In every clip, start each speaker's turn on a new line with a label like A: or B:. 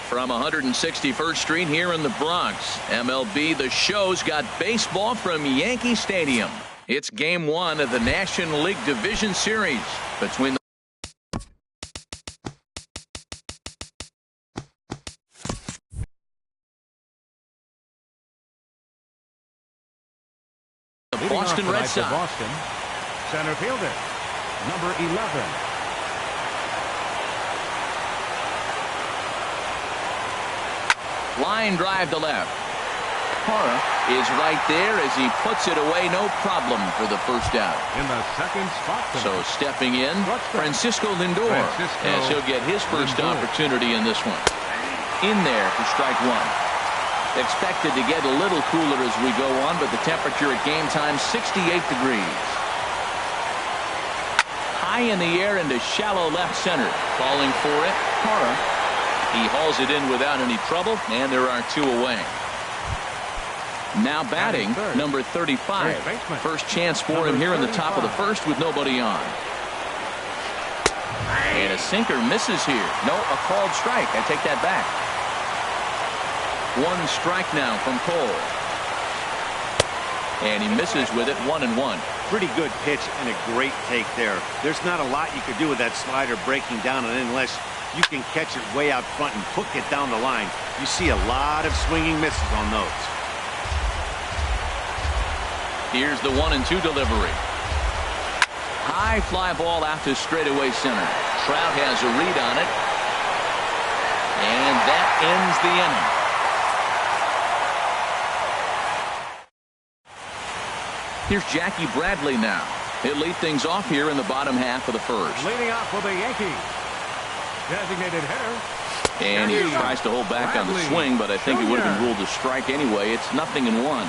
A: From 161st Street here in the Bronx, MLB The Show's got baseball from Yankee Stadium. It's Game 1 of the National League Division Series between the Boston Red Sox.
B: Boston, center fielder, number 11.
A: Line drive to left. Hara is right there as he puts it away, no problem for the first out.
B: In the second spot tonight.
A: So stepping in, Francisco Lindor, as he'll get his first opportunity in this one. In there for strike one. Expected to get a little cooler as we go on, but the temperature at game time 68 degrees. High in the air into shallow left center. Calling for it, Hara. He hauls it in without any trouble, and there are two away. Now batting, number 35. First chance for him here in the top of the first with nobody on. And a sinker misses here. No, a called strike. I take that back. One strike now from Cole. And he misses with it, 1-1.
C: Pretty good pitch and a great take there. There's not a lot you could do with that slider breaking down and unless you can catch it way out front and hook it down the line. You see a lot of swinging misses on those.
A: Here's the 1-2 delivery. High fly ball out to straightaway center. Trout has a read on it. And that ends the inning. Here's Jackie Bradley now. He'll lead things off here in the bottom half of the first.
B: Leading off for the Yankees. Designated hitter.
A: And he tries to hold back on the swing, but I think it would have been ruled a strike anyway. It's 0-1.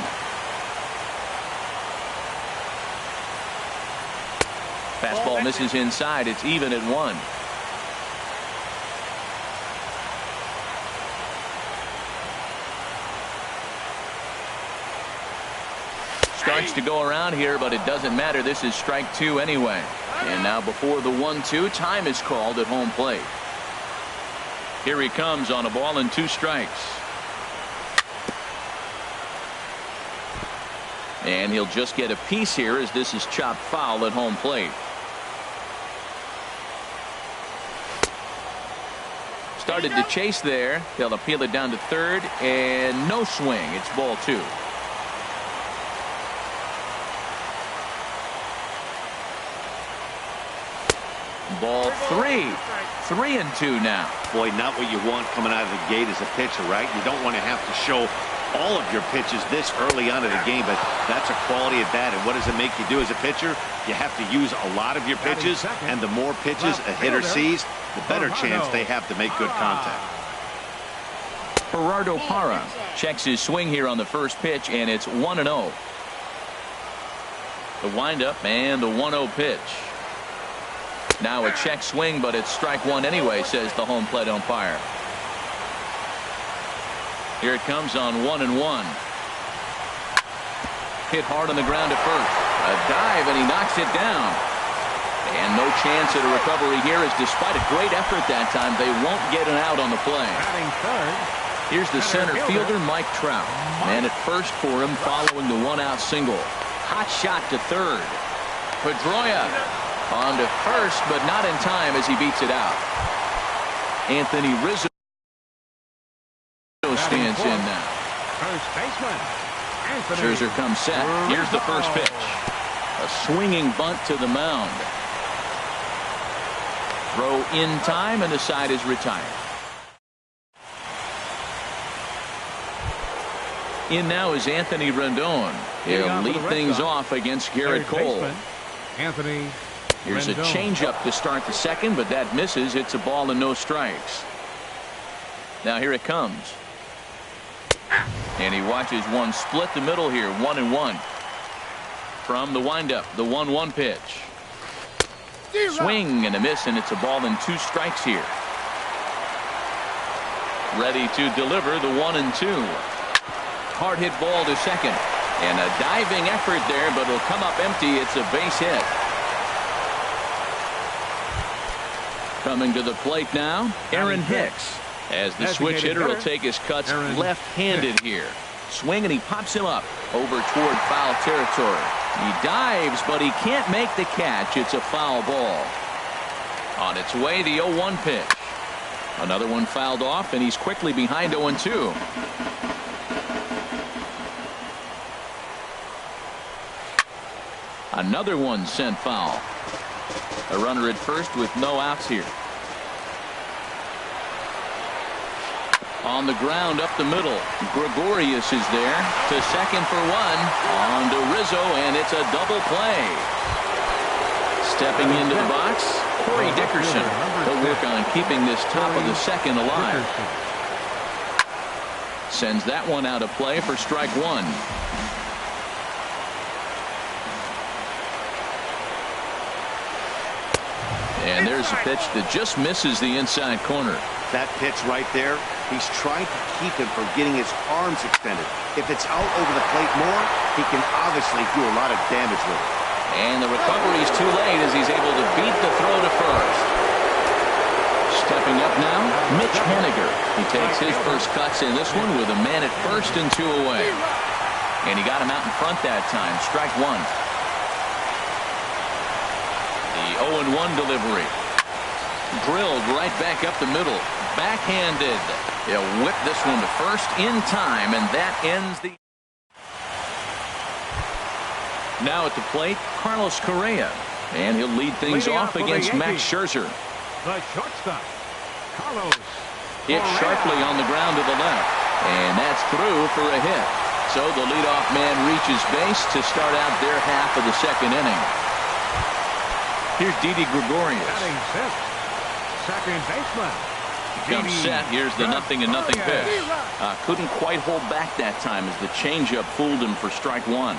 A: Fastball misses inside. It's even at 1. Starts to go around here, but it doesn't matter. This is strike 2 anyway. And now before the 1-2, time is called at home plate. Here he comes on a ball and 2 strikes. And he'll just get a piece here as this is chopped foul at home plate. Started to chase there. They'll appeal it down to third, and no swing. It's ball 2. Ball 3. 3-2 now.
C: Boy, not what you want coming out of the gate as a pitcher, right? You don't want to have to show all of your pitches this early on in the game, but that's a quality at bat. And what does it make you do as a pitcher? You have to use a lot of your pitches, and the more pitches a hitter sees, the better chance they have to make good contact.
A: Gerardo Parra checks his swing here on the first pitch, and it's 1-0. The windup and the 1-0 pitch. Now a check swing, but it's strike 1 anyway, says the home plate umpire. Here it comes on 1-1. Hit hard on the ground at first. A dive, and he knocks it down. And no chance at a recovery here, as despite a great effort that time, they won't get an out on the play. Here's the center fielder, Mike Trout. Man at first for him following the 1-out single. Hot shot to third. Pedroia on to first, but not in time as he beats it out. Anthony Rizzo stands in now.
B: First baseman.
A: Scherzer comes set. Here's the first pitch. A swinging bunt to the mound. Throw in time, and the side is retired. In now is Anthony Rendon. He'll lead things off against Garrett Cole.
B: Anthony.
A: Here's a changeup to start the second, but that misses. It's a ball and no strikes. Now here it comes. And he watches one split the middle here, 1-1. From the windup, the 1-1 pitch. Swing and a miss, and it's a ball and 2 strikes here. Ready to deliver the 1-2. Hard hit ball to second. And a diving effort there, but it'll come up empty. It's a base hit. Coming to the plate now, Aaron Hicks. As the switch hitter will take his cuts left-handed here. Swing, and he pops him up over toward foul territory. He dives, but he can't make the catch. It's a foul ball. On its way, the 0-1 pitch. Another one fouled off, and he's quickly behind 0-2. Another one sent foul. A runner at first with no outs here. On the ground up the middle. Gregorius is there to second for one. On to Rizzo, and it's a double play. Stepping into the box, Corey Dickerson. He'll work on keeping this top of the second alive. Sends that one out of play for strike one. And there's a pitch that just misses the inside corner.
C: That pitch right there, he's trying to keep him from getting his arms extended. If it's out over the plate more, he can obviously do a lot of damage with it.
A: And the recovery's too late as he's able to beat the throw to first. Stepping up now, Mitch Haniger. He takes his first cuts in this one with a man at first and 2 away. And he got him out in front that time. Strike one. The 0-1 delivery. Drilled right back up the middle. Backhanded. He'll whip this one to first in time, and that ends the... Now at the plate, Carlos Correa. And he'll lead things off against Max Scherzer.
B: The shortstop, Carlos.
A: Hit sharply on the ground to the left. And that's through for a hit. So the leadoff man reaches base to start out their half of the second inning. Here's Didi Gregorius.
B: Batting fifth, second baseman.
A: Comes set. Here's the 0-0 pitch. Couldn't quite hold back that time as the changeup fooled him for strike one.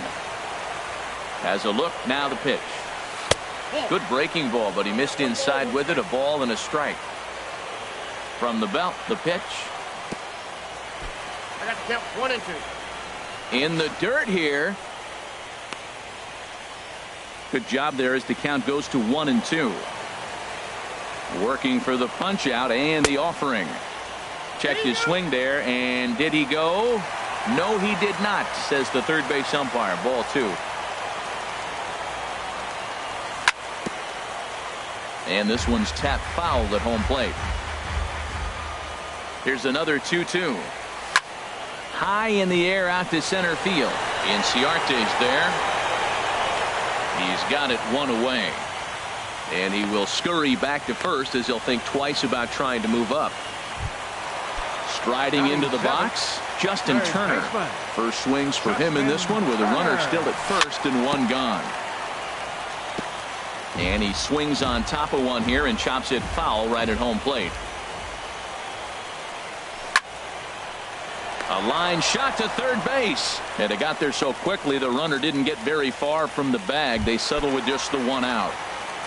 A: Has a look. Now the pitch. Good breaking ball, but he missed inside with it. A ball and a strike. From the belt, the pitch.
D: I got to count 1 and 2.
A: In the dirt here. Good job there as the count goes to 1 and 2. Working for the punch out and the offering. Checked his swing there, and did he go? No, he did not, says the third base umpire. Ball 2. And this one's tapped foul at home plate. Here's another 2-2. High in the air out to center field. Inciarte's there. He's got it 1 away. And he will scurry back to first as he'll think twice about trying to move up. Striding into the box, Justin Turner. First swings for him in this one with a runner still at first and 1 gone. And he swings on top of one here and chops it foul right at home plate. A line shot to third base. And it got there so quickly the runner didn't get very far from the bag. They settle with just the 1 out.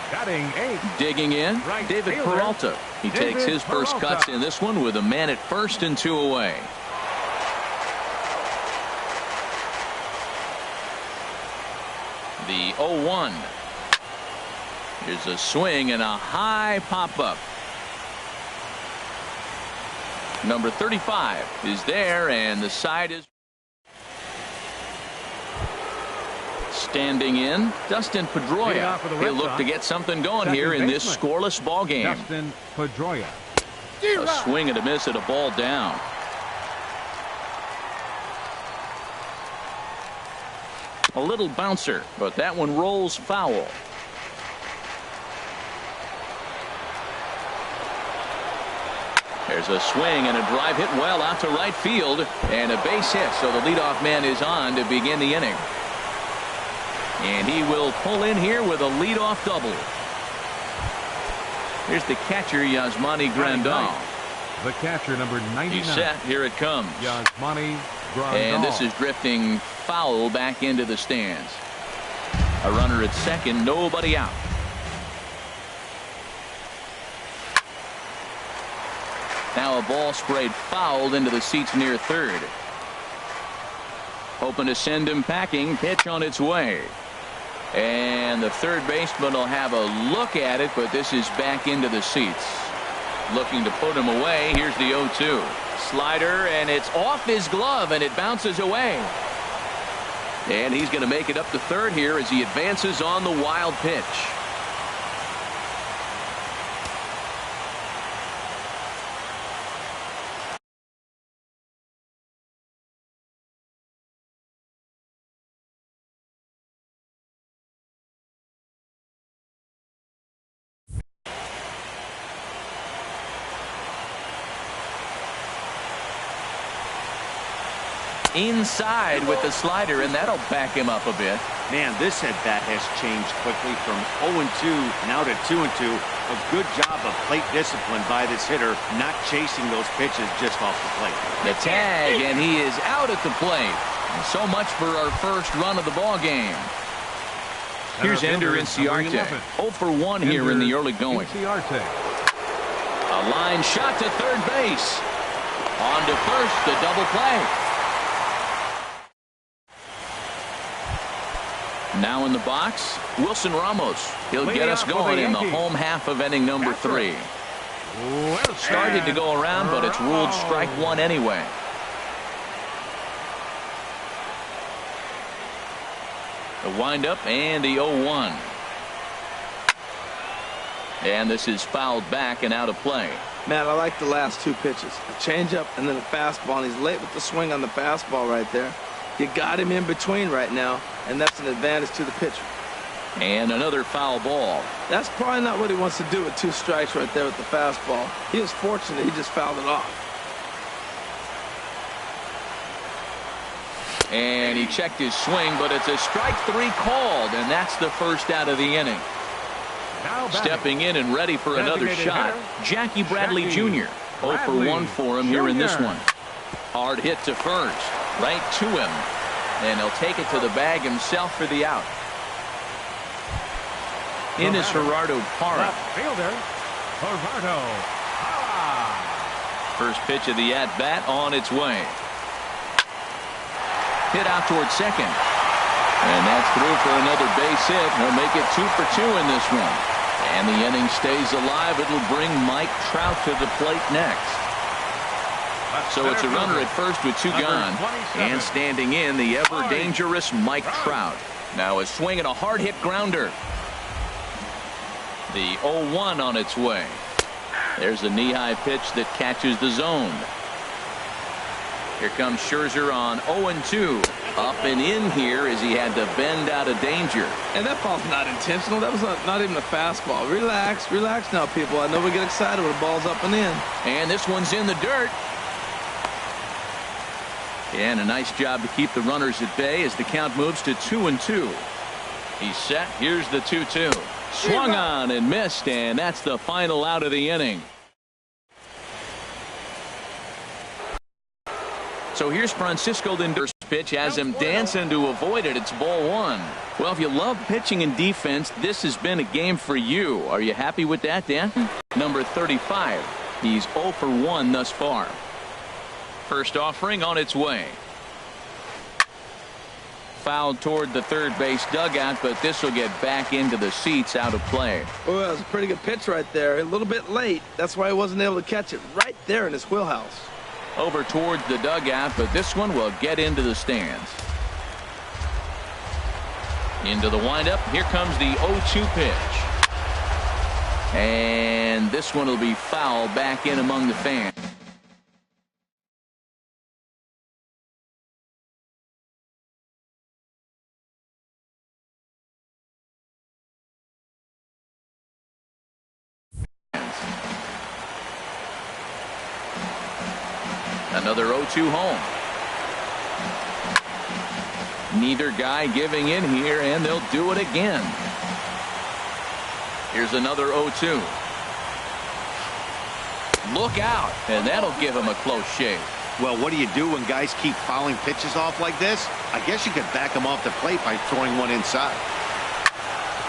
B: Batting 8.
A: Digging in,
B: Right
A: David
B: fielder,
A: Peralta. He takes his first
B: Peralta.
A: cuts in this one with a man at first and 2 away. The 0-1. Here's a swing and a high pop-up. Number 35 is there, and the side is standing in. Dustin Pedroia. He'll look to get something going here in this scoreless ball game.
B: Dustin Pedroia.
A: A swing and a miss at a ball down. A little bouncer, but that one rolls foul. There's a swing and a drive hit well out to right field, and a base hit, so the leadoff man is on to begin the inning. And he will pull in here with a leadoff double. Here's the catcher, Yasmani Grandal.
B: The catcher, number 99.
A: He's set. Here it comes.
B: Yasmani Grandal.
A: And this is drifting foul back into the stands. A runner at second, nobody out. Now a ball sprayed fouled into the seats near third. Hoping to send him packing. Pitch on its way. And the third baseman will have a look at it, but this is back into the seats. Looking to put him away. Here's the 0-2. Slider, and it's off his glove, and it bounces away. And he's going to make it up to third here as he advances on the wild pitch. Inside with the slider, and that'll back him up a bit.
C: Man, this at bat has changed quickly from 0-2 now to 2-2. A good job of plate discipline by this hitter, not chasing those pitches just off the plate.
A: The tag, and he is out at the plate. And so much for our first run of the ball game. Here's Ender Inciarte. 0 for 1 here in the early going. A line shot to third base. On to first, the double play. Now in the box, Wilson Ramos. He'll get us going in the home half of inning number 3. Started to go around, but it's ruled strike one anyway. The windup and the 0-1. And this is fouled back and out of play.
E: Matt, I like the last two pitches. A changeup and then a fastball, and he's late with the swing on the fastball right there. You got him in between right now, and that's an advantage to the pitcher.
A: And another foul ball.
E: That's probably not what he wants to do with 2 strikes right there with the fastball. He was fortunate he just fouled it off.
A: And he checked his swing, but it's a strike 3 called, and that's the first out of the inning. Stepping in and ready for another shot, Jackie Bradley Jr. 0 for 1 for him here in this one. Hard hit to first. Right to him, and he'll take it to the bag himself for the out. In is Gerardo Parra.
B: Fielder, Gerardo Parra.
A: First pitch of the at-bat on its way. Hit out towards second. And that's through for another base hit. He'll make it 2 for 2 in this one. And the inning stays alive. It'll bring Mike Trout to the plate next. So it's a runner at first with 2 gone. And standing in, the ever-dangerous Mike Trout. Now a swing and a hard-hit grounder. The 0-1 on its way. There's a knee-high pitch that catches the zone. Here comes Scherzer on 0-2. Up and in here as he had to bend out of danger.
E: And that ball's not intentional. That was not even a fastball. Relax, relax now, people. I know we get excited when the ball's up and in.
A: And this one's in the dirt. And a nice job to keep the runners at bay as the count moves to 2-2. He's set. Here's the 2-2. Swung on and missed, and that's the final out of the inning. So here's Francisco Lindor's pitch, has him dancing to avoid it. It's ball 1. Well, if you love pitching and defense, this has been a game for you. Are you happy with that, Dan? Number 35. He's 0 for 1 thus far. First offering on its way. Fouled toward the third base dugout, but this will get back into the seats out of play.
E: Well, that was a pretty good pitch right there. A little bit late. That's why he wasn't able to catch it right there in his wheelhouse.
A: Over towards the dugout, but this one will get into the stands. Into the windup. Here comes the 0-2 pitch. And this one will be fouled back in among the fans. Another 0-2 home. Neither guy giving in here, and they'll do it again. Here's another 0-2. Look out, and that'll give him a close shave.
C: Well, what do you do when guys keep fouling pitches off like this? I guess you could back them off the plate by throwing one inside.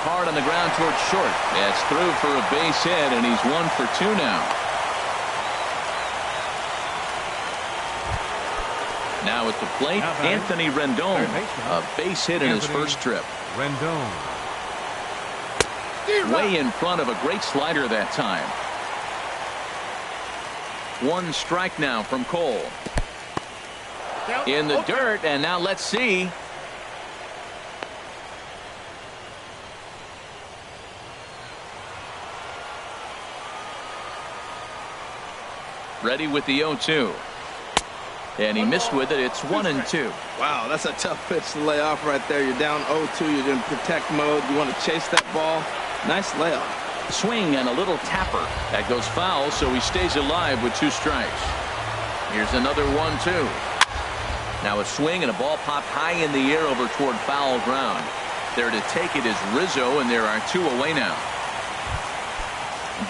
A: Hard on the ground towards short. That's through for a base hit, and he's 1 for 2 now. Now at the plate, Anthony Rendon. A base hit in his first trip.
B: Rendon.
A: Way in front of a great slider that time. One strike now from Cole. In the dirt, and now let's see. Ready with the 0-2. And he missed with it. It's 1-2.
E: Wow, that's a tough pitch to lay off right there. You're down 0-2. You're in protect mode. You want to chase that ball. Nice layoff.
A: Swing and a little tapper. That goes foul, so he stays alive with 2 strikes. Here's another 1-2. Now a swing and a ball popped high in the air over toward foul ground. There to take it is Rizzo, and there are 2 away now.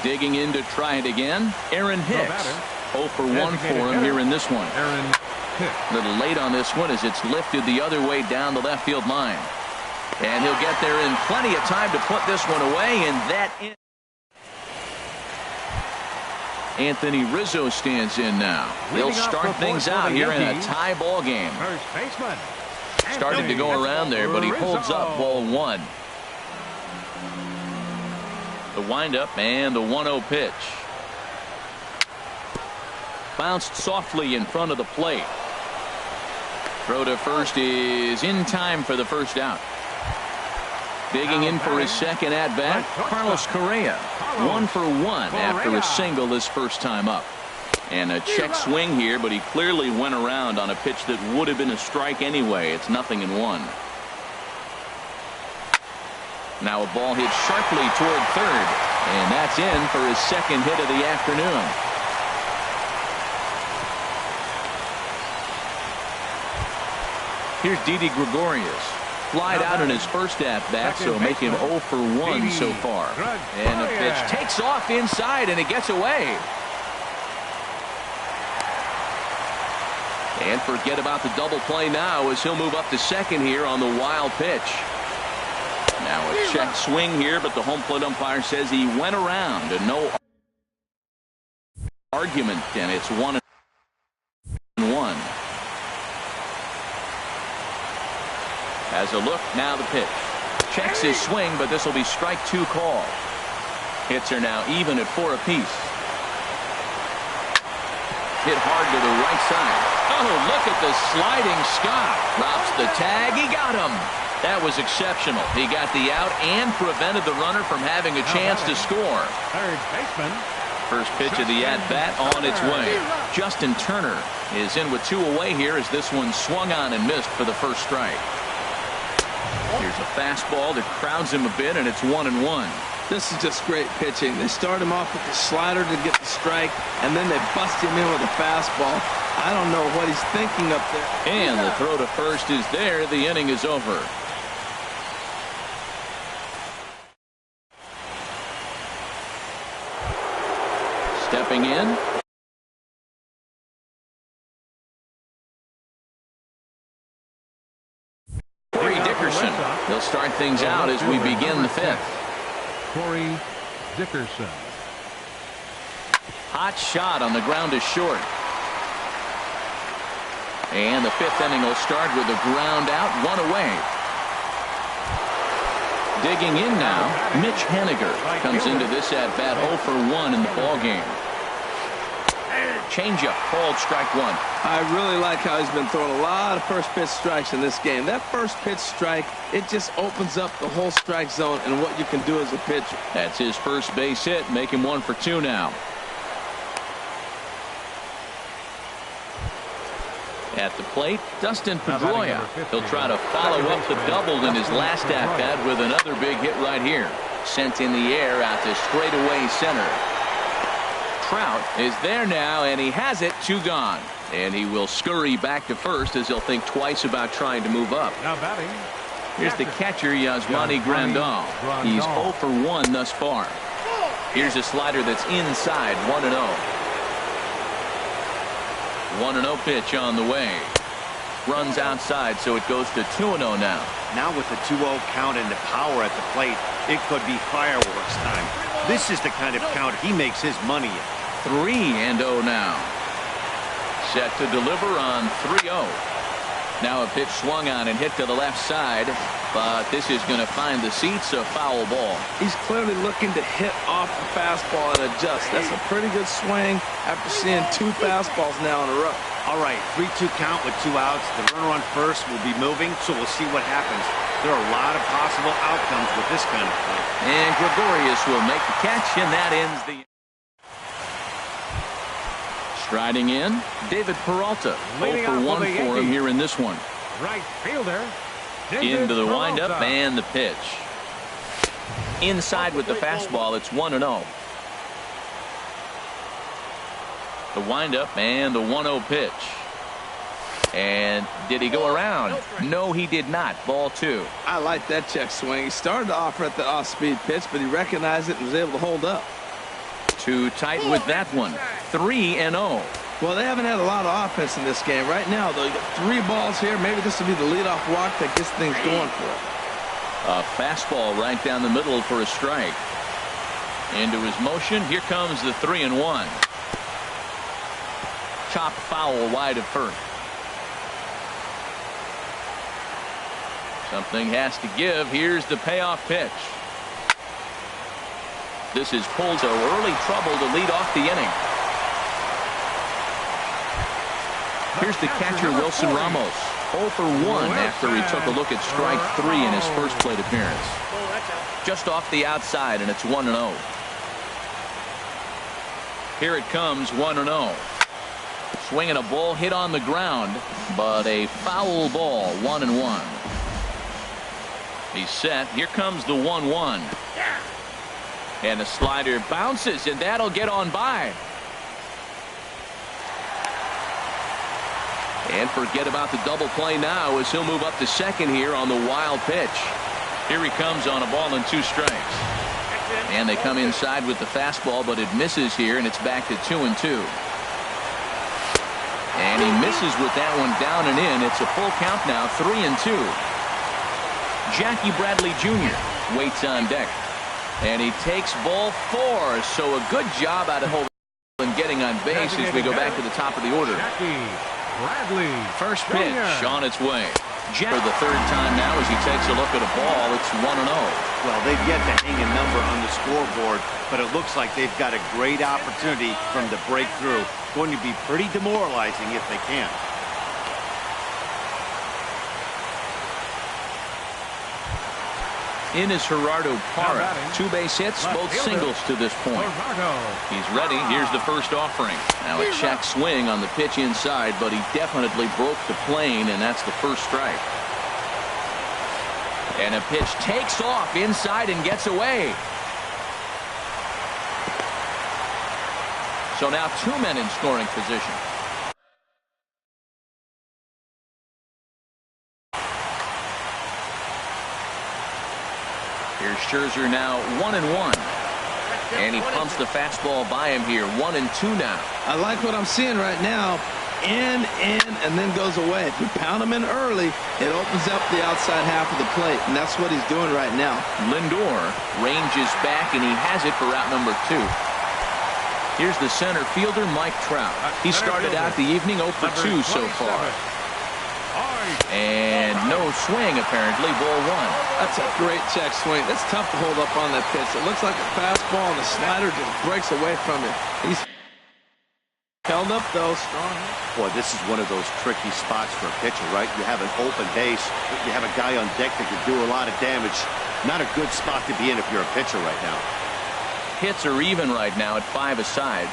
A: Digging in to try it again, Aaron Hicks. 0 for 1 for him here in this one. A little late on this one as it's lifted the other way down the left field line. And he'll get there in plenty of time to put this one away, and that in. Anthony Rizzo stands in now. He'll start things out here in a tie ball game. Started to go around there, but he holds up ball 1. The windup and the 1-0 pitch. Bounced softly in front of the plate. Throw to first is in time for the first out. Digging in for his second at bat, Carlos Correa. 1 for 1 after a single his first time up. And a check swing here, but he clearly went around on a pitch that would have been a strike anyway. It's 0-1. Now a ball hit sharply toward third, and that's in for his second hit of the afternoon. Here's Didi Gregorius. Flied out in his first at-bat, so make him 0 for 1 so far. And the pitch takes off inside, and it gets away. And forget about the double play now as he'll move up to second here on the wild pitch. Now a check swing here, but the home plate umpire says he went around, and no argument, and it's 1-1. Has a look, now the pitch. Checks his swing, but this will be strike 2 call. Hits are now even at 4 apiece. Hit hard to the right side. Oh, look at the sliding Scott. Drops the tag. He got him. That was exceptional. He got the out and prevented the runner from having a chance to score.
B: Third baseman.
A: First pitch of the at-bat on its way. Justin Turner is in with 2 away here as this one swung on and missed for the first strike. Here's a fastball that crowds him a bit, and it's 1-1.
E: This is just great pitching. They start him off with the slider to get the strike, and then they bust him in with a fastball. I don't know what he's thinking up there.
A: And the throw to first is there. The inning is over. Stepping in. They'll start things out as we begin the 5th.
B: Corey Dickerson.
A: Hot shot on the ground is short. And the 5th inning will start with a ground out, 1 away. Digging in now, Mitch Haniger comes into this at bat 0 for 1 in the ball game. Changeup called strike 1.
E: I really like how he's been throwing a lot of first pitch strikes in this game. That first pitch strike, it just opens up the whole strike zone and what you can do as a pitcher.
A: That's his first base hit, make him 1 for 2 now. At the plate, Dustin Pedroia. He'll try to follow up the double in his last at-bat with another big hit right here. Sent in the air out to straightaway center. Trout is there now, and he has it, 2 gone. And he will scurry back to first as he'll think twice about trying to move up.
B: Now batting.
A: Here's the catcher, Yasmani Grandal. He's 0 for 1 thus far. Here's a slider that's inside, 1-0. 1-0 pitch on the way. Runs outside, so it goes to 2-0 now.
C: Now with the 2-0 count and the power at the plate, it could be fireworks time. This is the kind of count he makes his money in.
A: 3-0 now. Set to deliver on 3-0. Now a pitch swung on and hit to the left side, but this is going to find the seats, a foul ball.
E: He's clearly looking to hit off the fastball and adjust. That's a pretty good swing after seeing 2 fastballs now in a row.
C: All right, 3-2 count with 2 outs. The runner on first will be moving, so we'll see what happens. There are a lot of possible outcomes with this kind of play.
A: And Gregorius will make the catch, and that ends the... Striding in, David Peralta. 0 for 1 for him here in this one.
B: Right fielder.
A: Into the windup and the pitch. Inside with the fastball, it's 1-0. The windup and the 1-0 pitch. And did he go around? No, he did not. Ball 2.
E: I like that check swing. He started to offer at the off-speed pitch, but he recognized it and was able to hold up.
A: Too tight with that one. 3-0.
E: Well, they haven't had a lot of offense in this game. Right now, though, you got 3 balls here. Maybe this will be the leadoff walk that gets things going for it.
A: A fastball right down the middle for a strike. Into his motion. Here comes the 3-1. Chopped foul wide of first. Something has to give. Here's the payoff pitch. This is pulled, so early trouble to lead off the inning. Here's the catcher, Wilson Ramos. 0 for 1 after he took a look at strike 3 in his first plate appearance. Just off the outside, and it's 1-0. Here it comes, 1-0. Swinging a ball hit on the ground, but a foul ball, 1-1. He's set. Here comes the 1-1. And the slider bounces, and that'll get on by. And forget about the double play now as he'll move up to second here on the wild pitch. Here he comes on a ball and 2 strikes. And they come inside with the fastball, but it misses here, and it's back to 2-2. And he misses with that one down and in. It's a full count now, 3-2. Jackie Bradley Jr. waits on deck. And he takes ball 4. So a good job out of holding and getting on base as we go back to the top of the order.
B: Bradley.
A: First pitch on its way. Jack for the 3rd time now as he takes a look at a ball. It's 1-0.
C: Well, they've yet to hang a number on the scoreboard, but it looks like they've got a great opportunity from the breakthrough. Going to be pretty demoralizing if they can.
A: In is Gerardo Parra. 2 base hits, both singles to this point. He's ready. Here's the first offering. Now a check swing on the pitch inside, but he definitely broke the plane, and that's the first strike. And a pitch takes off inside and gets away. So now 2 men in scoring position. Here's Scherzer now 1-1. And he pumps the fastball by him here. 1-2 now.
E: I like what I'm seeing right now. In, and then goes away. If you pound him in early, it opens up the outside half of the plate, and that's what he's doing right now.
A: Lindor ranges back, and he has it for route number 2. Here's the center fielder, Mike Trout. He started out the evening 0 for 2 so far. And no swing, apparently, ball 1.
E: That's a great check swing. That's tough to hold up on that pitch. It looks like a fastball, and the slider just breaks away from him. He's held up, though, strong.
C: Boy, this is one of those tricky spots for a pitcher, right? You have an open base. You have a guy on deck that could do a lot of damage. Not a good spot to be in if you're a pitcher right now.
A: Hits are even right now at 5 aside.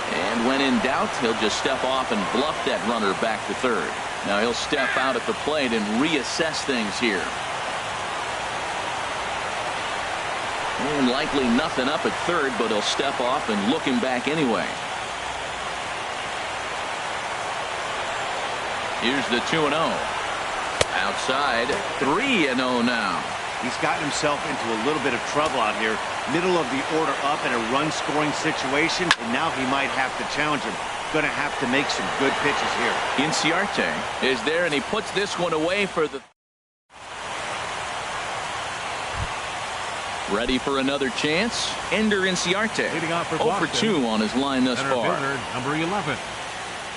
A: And when in doubt, he'll just step off and bluff that runner back to third. Now he'll step out at the plate and reassess things here. And likely nothing up at third, but he'll step off and look him back anyway. Here's the 2-0. Outside, 3-0 now.
C: He's gotten himself into a little bit of trouble out here. Middle of the order up in a run-scoring situation, and now he might have to challenge him. Going to have to make some good pitches here.
A: Inciarte is there, and he puts this one away for the... Ready for another chance? Ender Inciarte. 0 for 2 on his line thus far.
B: Number 11.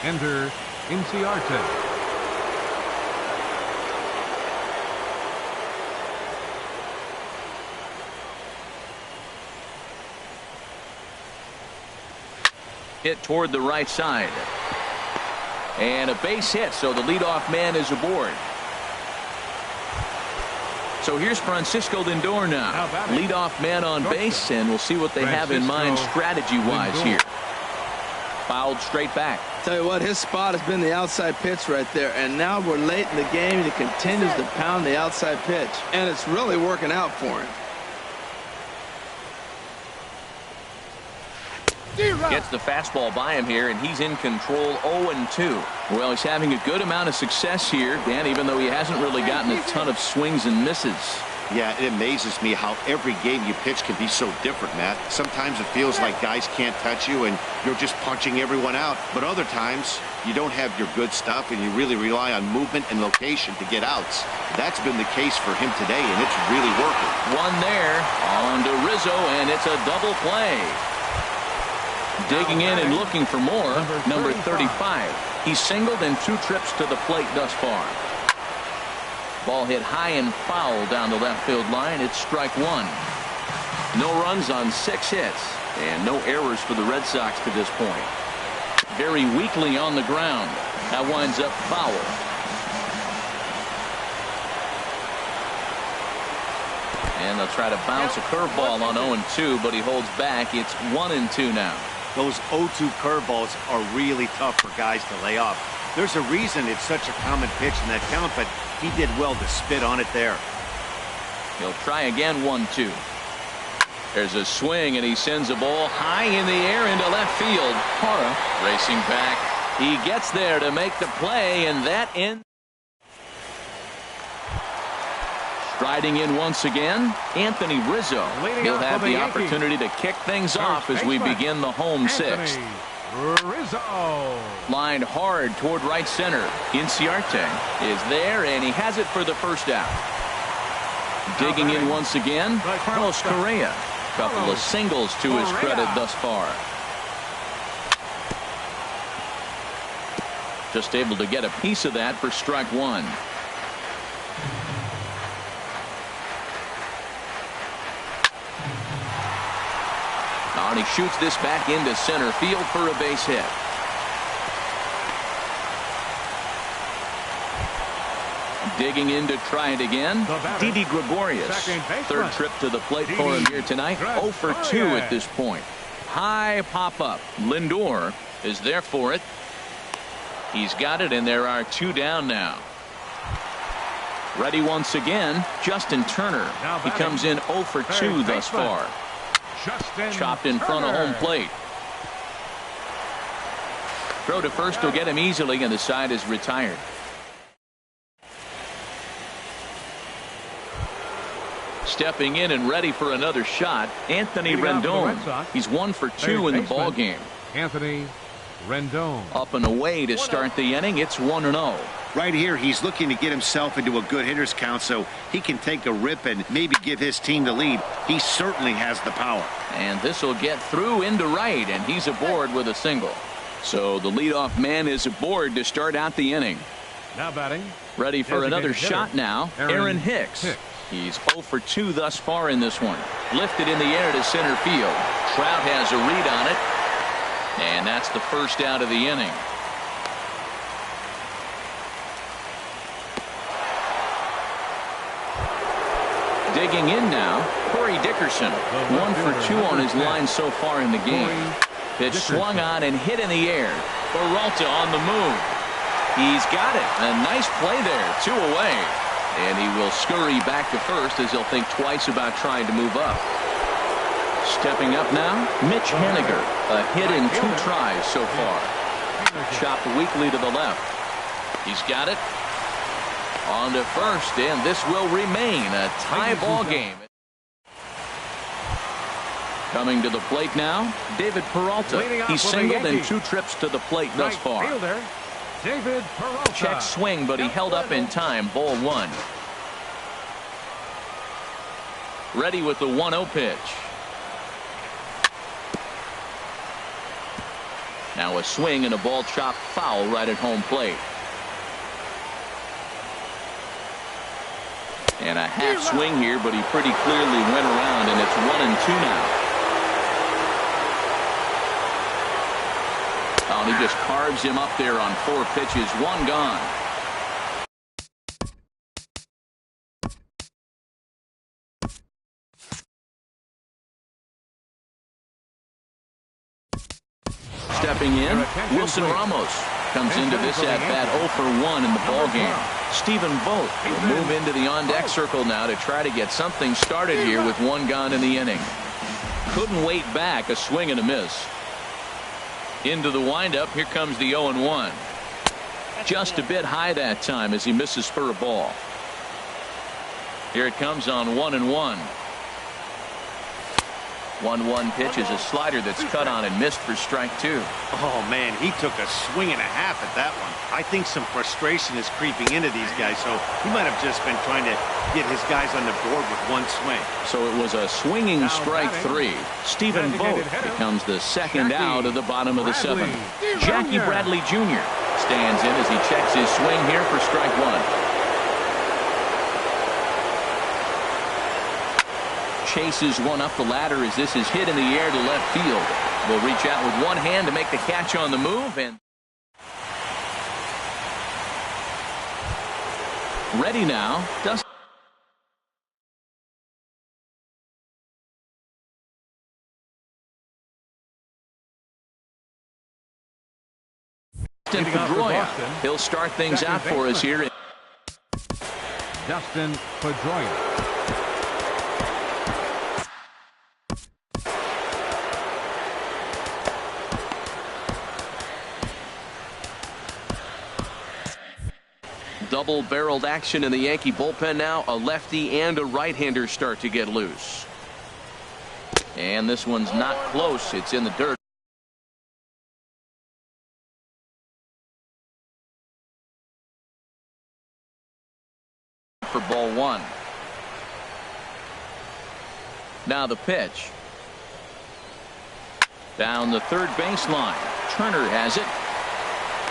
B: Ender Inciarte.
A: Hit toward the right side. And a base hit, so the leadoff man is aboard. So here's Francisco Lindor now. Leadoff man on base, and we'll see what they have in mind strategy-wise here. Fouled straight back.
E: Tell you what, his spot has been the outside pitch right there, and now we're late in the game, and he continues to pound the outside pitch, and it's really working out for him.
A: Gets the fastball by him here, and he's in control 0-2. Well, he's having a good amount of success here, Dan, even though he hasn't really gotten a ton of swings and misses.
C: Yeah, it amazes me how every game you pitch can be so different, Matt. Sometimes it feels like guys can't touch you and you're just punching everyone out. But other times, you don't have your good stuff and you really rely on movement and location to get outs. That's been the case for him today, and it's really working.
A: One there on to Rizzo, and it's a double play. Digging in and looking for more, number 35. He's singled in 2 trips to the plate thus far. Ball hit high and foul down the left field line. It's strike 1. No runs on 6 hits, and no errors for the Red Sox to this point. Very weakly on the ground. That winds up foul. And they'll try to bounce a curveball on 0-2, but he holds back. It's 1-2 now.
C: Those 0-2 curveballs are really tough for guys to lay off. There's a reason it's such a common pitch in that count, but he did well to spit on it there.
A: He'll try again, 1-2. There's a swing, and he sends a ball high in the air into left field. Hara racing back. He gets there to make the play, and that ends. Striding in once again, Anthony Rizzo. He'll have the opportunity to kick things off as we begin the home 6th.
B: Rizzo.
A: Lined hard toward right center. Inciarte is there, and he has it for the first out. Digging in once again, Carlos Correa. Couple of singles to his credit thus far. Just able to get a piece of that for strike 1. And he shoots this back into center field for a base hit. Digging in to try it again. Didi Gregorius. 3rd trip to the plate for him here tonight. 0 for 2 at this point. High pop up. Lindor is there for it. He's got it, and there are 2 down now. Ready once again, Justin Turner. He comes in 0 for 2 thus far. Chopped in front of home plate. Throw to first will get him easily, and the side is retired. Stepping in and ready for another shot, Anthony Rendon. He's 1 for 2 in the ball game.
B: Anthony Rendon.
A: Up and away to start the inning. It's 1-0.
C: Right here, he's looking to get himself into a good hitter's count so he can take a rip and maybe give his team the lead. He certainly has the power.
A: And this will get through into right, and he's aboard with a single. So the leadoff man is aboard to start out the inning.
B: Now batting.
A: Ready for another shot now, Aaron Hicks. He's 0 for 2 thus far in this one. Lifted in the air to center field. Trout has a read on it. And that's the first out of the inning. Digging in now, Corey Dickerson. 1 for 2 on his line so far in the game. Pitch swung on and hit in the air. Peralta on the move. He's got it. A nice play there. 2 away. And he will scurry back to first as he'll think twice about trying to move up. Stepping up now, Mitch Haniger. A hit in 2 tries so far. Chopped weakly to the left. He's got it. On to first, and this will remain a tie ball game. Coming to the plate now, David Peralta. He's singled in 2 trips to the plate thus far.
B: David Peralta.
A: Check swing, but he held up in time. Ball 1. Ready with the 1-0 pitch. Now a swing and a ball chopped foul right at home plate. And a half swing here, but he pretty clearly went around, and it's 1-2 now. Oh, and he just carves him up there on 4 pitches. 1 gone. Stepping in, Wilson Ramos comes into this at-bat 0 for 1 in the ballgame. Stephen Vogt will move into the on-deck circle now to try to get something started here with 1 gone in the inning. Couldn't wait back, a swing and a miss. Into the windup, here comes the 0-1. Just a bit high that time as he misses for a ball. Here it comes on 1-1. 1-1 pitch is a slider that's cut on and missed for strike 2.
C: Oh, man, he took a swing and a half at that one. I think some frustration is creeping into these guys, so he might have just been trying to get his guys on the board with 1 swing.
A: So it was a swinging strike 3. Stephen Vogt becomes the second out of the bottom of the 7th. Jackie Bradley Jr. stands in as he checks his swing here for strike 1. Chases one up the ladder as this is hit in the air to left field. Will reach out with one hand to make the catch on the move, and ready now. Dustin Pedroia. He'll start things out for us here.
B: Dustin Pedroia.
A: Double-barreled action in the Yankee bullpen now. A lefty and a right-hander start to get loose. And this one's not close. It's in the dirt. For ball 1. Now the pitch. Down the third baseline. Turner has it.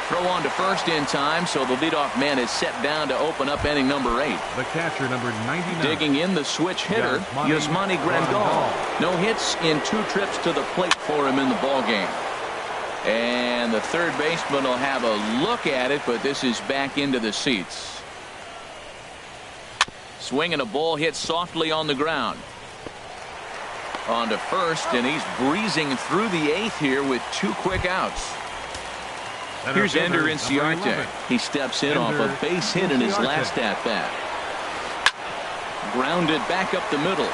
A: Throw on to first in time, so the leadoff man is set down to open up inning number 8.
B: The catcher, number 99.
A: Digging in, the switch hitter, Yasmani Grandal. No hits in 2 trips to the plate for him in the ballgame. And the third baseman will have a look at it, but this is back into the seats. Swing and a ball hit softly on the ground. On to first, and he's breezing through the 8th here with 2 quick outs. Here's Ender Inciarte. He steps in off a base hit in his last at-bat. Grounded back up the middle.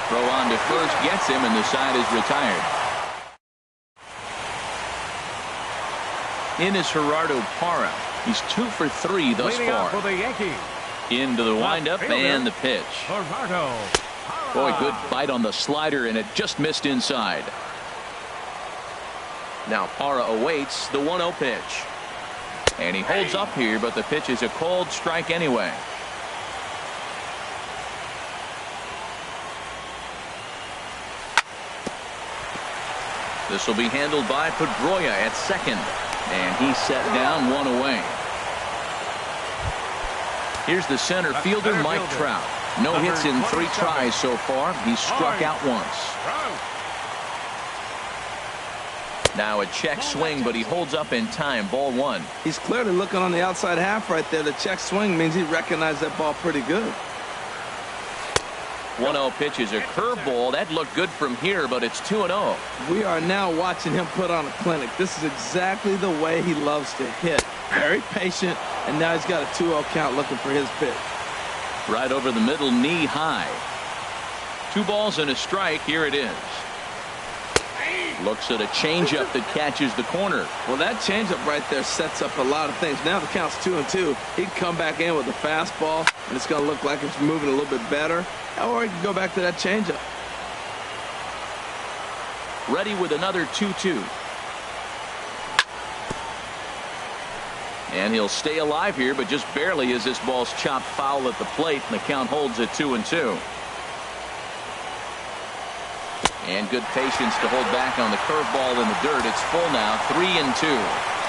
A: Throw on to first gets him, and the side is retired. In is Gerardo Parra. He's 2 for 3 thus far.
B: For the Yankees.
A: Into the windup and the pitch. Boy, good bite on the slider, and it just missed inside. Now Parra awaits the 1-0 pitch. And he holds up here, but the pitch is a cold strike anyway. This will be handled by Pedroia at second. And he's set down 1 away. Here's the center fielder, Mike Trout. No hits in 3 tries so far. He's struck out once. Now a check swing, but he holds up in time. Ball 1.
E: He's clearly looking on the outside half right there. The check swing means he recognized that ball pretty good.
A: 1-0 pitch is a curveball. That looked good from here, but it's 2-0.
E: We are now watching him put on a clinic. This is exactly the way he loves to hit. Very patient, and now he's got a 2-0 count looking for his pitch.
A: Right over the middle, knee high. 2 balls and a strike. Here it is. Looks at a changeup that catches the corner.
E: Well, that changeup right there sets up a lot of things. Now the count's 2-2. He can come back in with a fastball, and it's going to look like it's moving a little bit better. Or he can go back to that changeup.
A: Ready with another 2-2. And he'll stay alive here, but just barely as this ball's chopped foul at the plate, and the count holds at 2-2. And good patience to hold back on the curveball in the dirt. It's full now, 3-2.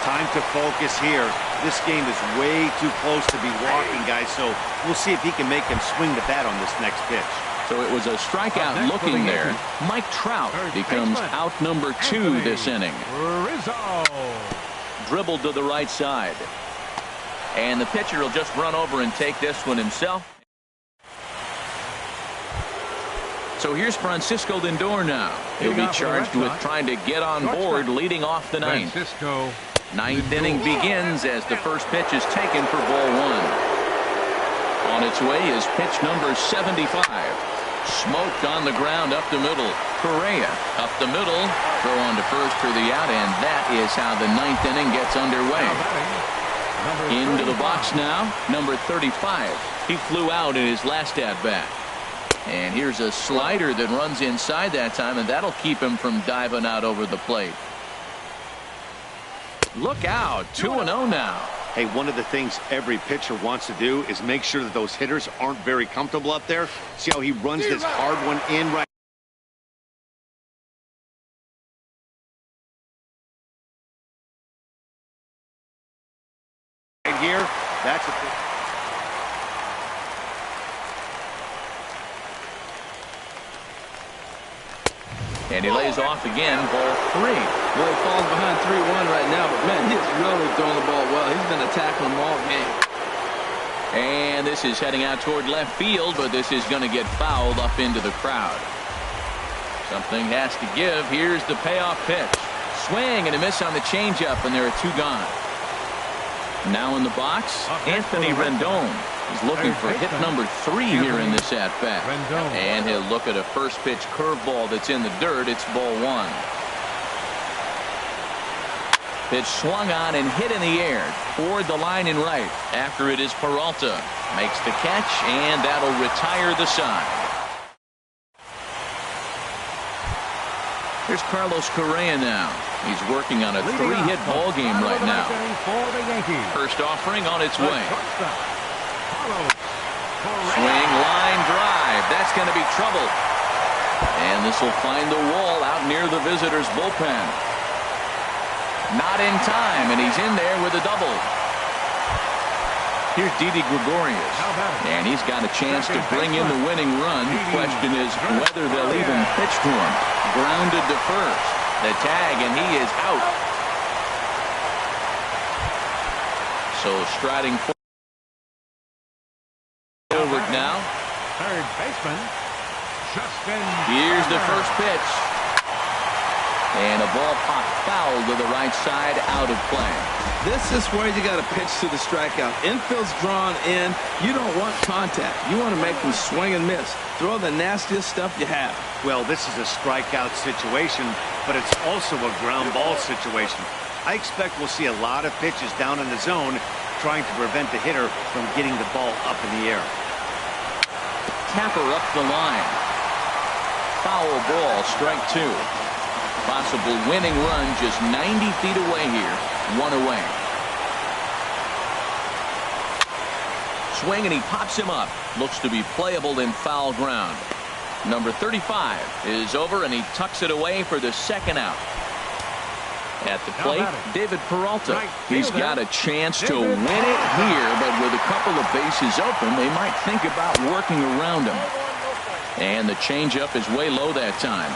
C: Time to focus here. This game is way too close to be walking, guys, so we'll see if he can make him swing the bat on this next pitch.
A: So it was a strikeout looking there. Mike Trout becomes out number 2 this inning. Dribbled to the right side. And the pitcher will just run over and take this one himself. So here's Francisco Lindor now. He'll be charged with trying to get on board leading off the ninth. Ninth inning begins as the first pitch is taken for ball 1. On its way is pitch number 75. Smoked on the ground up the middle. Correa up the middle. Throw on to first for the out, and that is how the ninth inning gets underway. Into the box now, number 35. He flew out in his last at-bat. And here's a slider that runs inside that time, and that'll keep him from diving out over the plate. Look out, 2-0 now.
C: Hey, one of the things every pitcher wants to do is make sure that those hitters aren't very comfortable up there. See how he runs this hard one in right here. That's a
A: and he lays off again, ball 3.
E: Well, he falls behind 3-1 right now, but man, he's really throwing the ball well. He's been attacking them all game.
A: And this is heading out toward left field, but this is going to get fouled up into the crowd. Something has to give. Here's the payoff pitch. Swing and a miss on the changeup, and there are 2 gone. Now in the box, Anthony Rendon is looking for hit number 3 here in this at-bat. And he'll look at a first pitch curveball that's in the dirt. It's ball 1. Pitch swung on and hit in the air toward the line and right. After it is Peralta. Makes the catch, and that'll retire the side. Here's Carlos Correa now. He's working on a 3-hit ball game right now. First offering on its way. Swing, line drive. That's going to be trouble. And this will find the wall out near the visitors' bullpen. Not in time, and he's in there with a double. Here's Didi Gregorius, and he's got a chance to bring in the winning run. Question is whether they'll even pitch to him. Grounded to first. The tag, and he is out. So striding forward now.
B: Third baseman, Justin.
A: Here's the first pitch. And a ball popped foul to the right side, out of play.
E: This is where you got to pitch to the strikeout. Infield's drawn in. You don't want contact. You want to make them swing and miss. Throw the nastiest stuff you have.
C: Well, this is a strikeout situation, but it's also a ground ball situation. I expect we'll see a lot of pitches down in the zone trying to prevent the hitter from getting the ball up in the air.
A: Tapper up the line. Foul ball, strike 2. Possible winning run just 90 feet away here. 1 away. Swing, and he pops him up. Looks to be playable in foul ground. Number 35 is over, and he tucks it away for the second out. At the plate, David Peralta. He's got a chance to win it here, but with a couple of bases open, they might think about working around him. And the changeup is way low that time.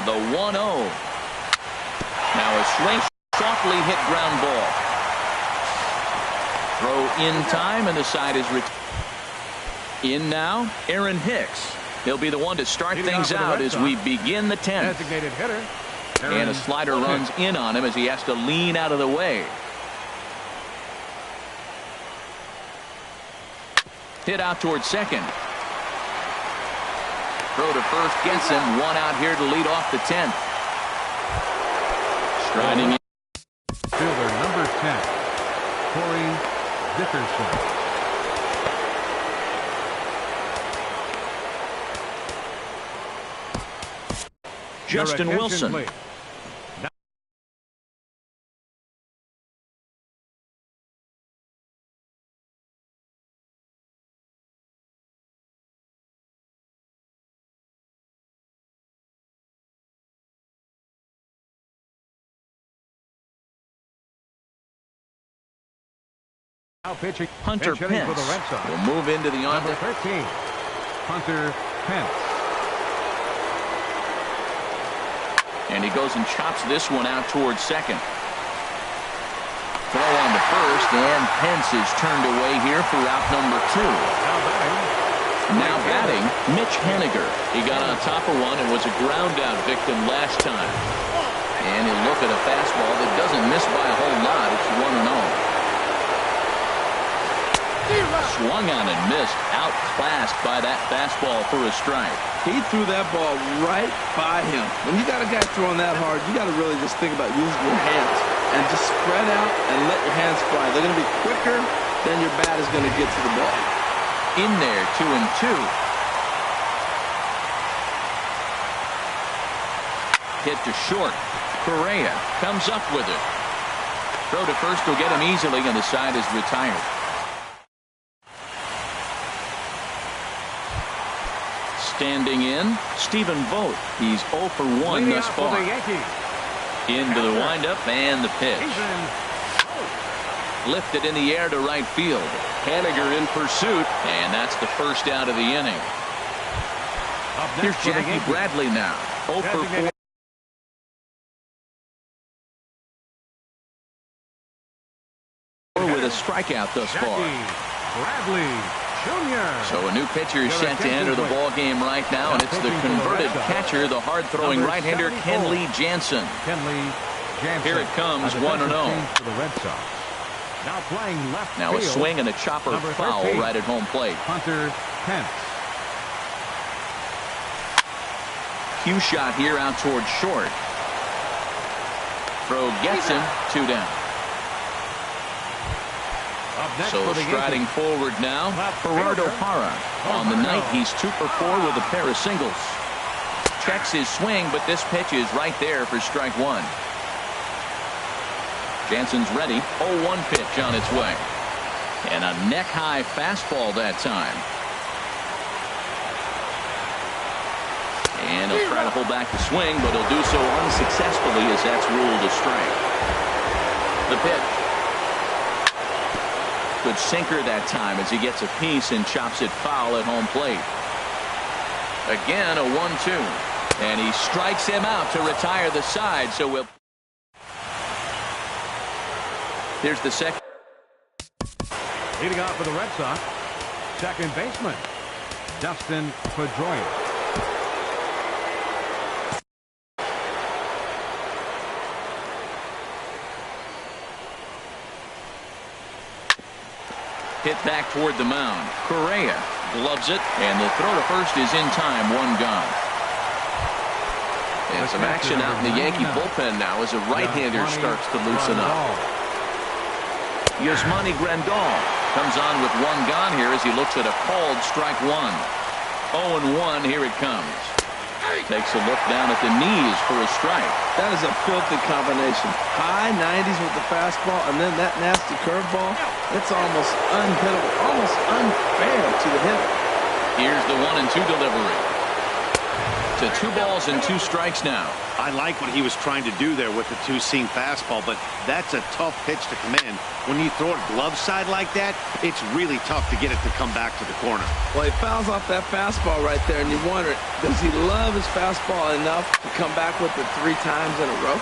A: The 1-0. Now a swing, softly hit ground ball. Throw in time, and the side is in now. Aaron Hicks. He'll be the one to start things out as we begin the 10th.
B: Designated hitter.
A: And a slider runs in on him as he has to lean out of the way. Hit out towards second. Throw to first gets him. 1 out here to lead off the 10th. Striding in.
B: Fielder number 10, Corey Dickerson.
A: Justin Wilson.
B: Please. Now pitching.
A: Hunter
B: Pinch hitting
A: Pence
B: for the Red Sox.
A: will move into the on
B: Number 13, Hunter Pence.
A: And he goes and chops this one out towards second. Throw on to first, and Pence is turned away here for out number 2. Now batting, Mitch Haniger. He got on top of one and was a ground-out victim last time. And he'll look at a fastball that doesn't miss by a whole lot. It's 1-0. Swung on and missed, outclassed by that fastball for a strike.
E: He threw that ball right by him. When you got a guy throwing that hard, you got to really just think about using your hands and just spread out and let your hands fly. They're going to be quicker than your bat is going to get to the ball.
A: In there, 2-2. Hit to short. Correa comes up with it. Throw to first will get him easily, and the side is retired. Standing in, Stephen Vogt. He's 0 for 1 thus far. Into the windup and the pitch. Lifted in the air to right field. Haniger in pursuit, and that's the first out of the inning. Here's Jackie Bradley now. 0 for 4. With a strikeout thus far.
B: Bradley Jr.
A: So a new pitcher is set to enter the ball game right now, and it's the converted catcher, the hard-throwing right-hander Kenley Jansen. Here it comes, 1-0.
B: For the Red Sox. Now playing left
A: Now a
B: field,
A: swing and a chopper
B: number
A: foul
B: 13,
A: right at home plate.
B: Hunter Pence.
A: Cue shot here out towards short. Throw gets him, 2 down. So striding forward now, Gerardo Parra. On the night, he's 2 for 4 with a pair of singles. Checks his swing, but this pitch is right there for strike 1. Jansen's ready. 0-1 pitch on its way. And a neck-high fastball that time. And he'll try to hold back the swing, but he'll do so unsuccessfully as that's ruled a strike. The pitch. Good sinker that time as he gets a piece and chops it foul at home plate. Again, a 1-2. And he strikes him out to retire the side, so we'll... Here's the second.
B: Leading off for the Red Sox, second baseman, Dustin Pedroia.
A: Hit back toward the mound. Correa gloves it, and the throw to first is in time. 1 gone. And some action out in the Yankee bullpen now as a right-hander starts to loosen up. Yasmani Grandal comes on with 1 gone here as he looks at a called strike 1. 0-1, here it comes. Takes a look down at the knees for a strike.
E: That is a filthy combination. High 90s with the fastball, and then that nasty curveball. It's almost unhittable, almost unfair to the hitter.
A: Here's the 1-2 delivery. To 2 balls and 2 strikes now.
C: I like what he was trying to do there with the 2-seam fastball, but that's a tough pitch to command. When you throw it glove side like that, it's really tough to get it to come back to the corner.
E: Well, he fouls off that fastball right there, and you wonder, does he love his fastball enough to come back with it 3 times in a row?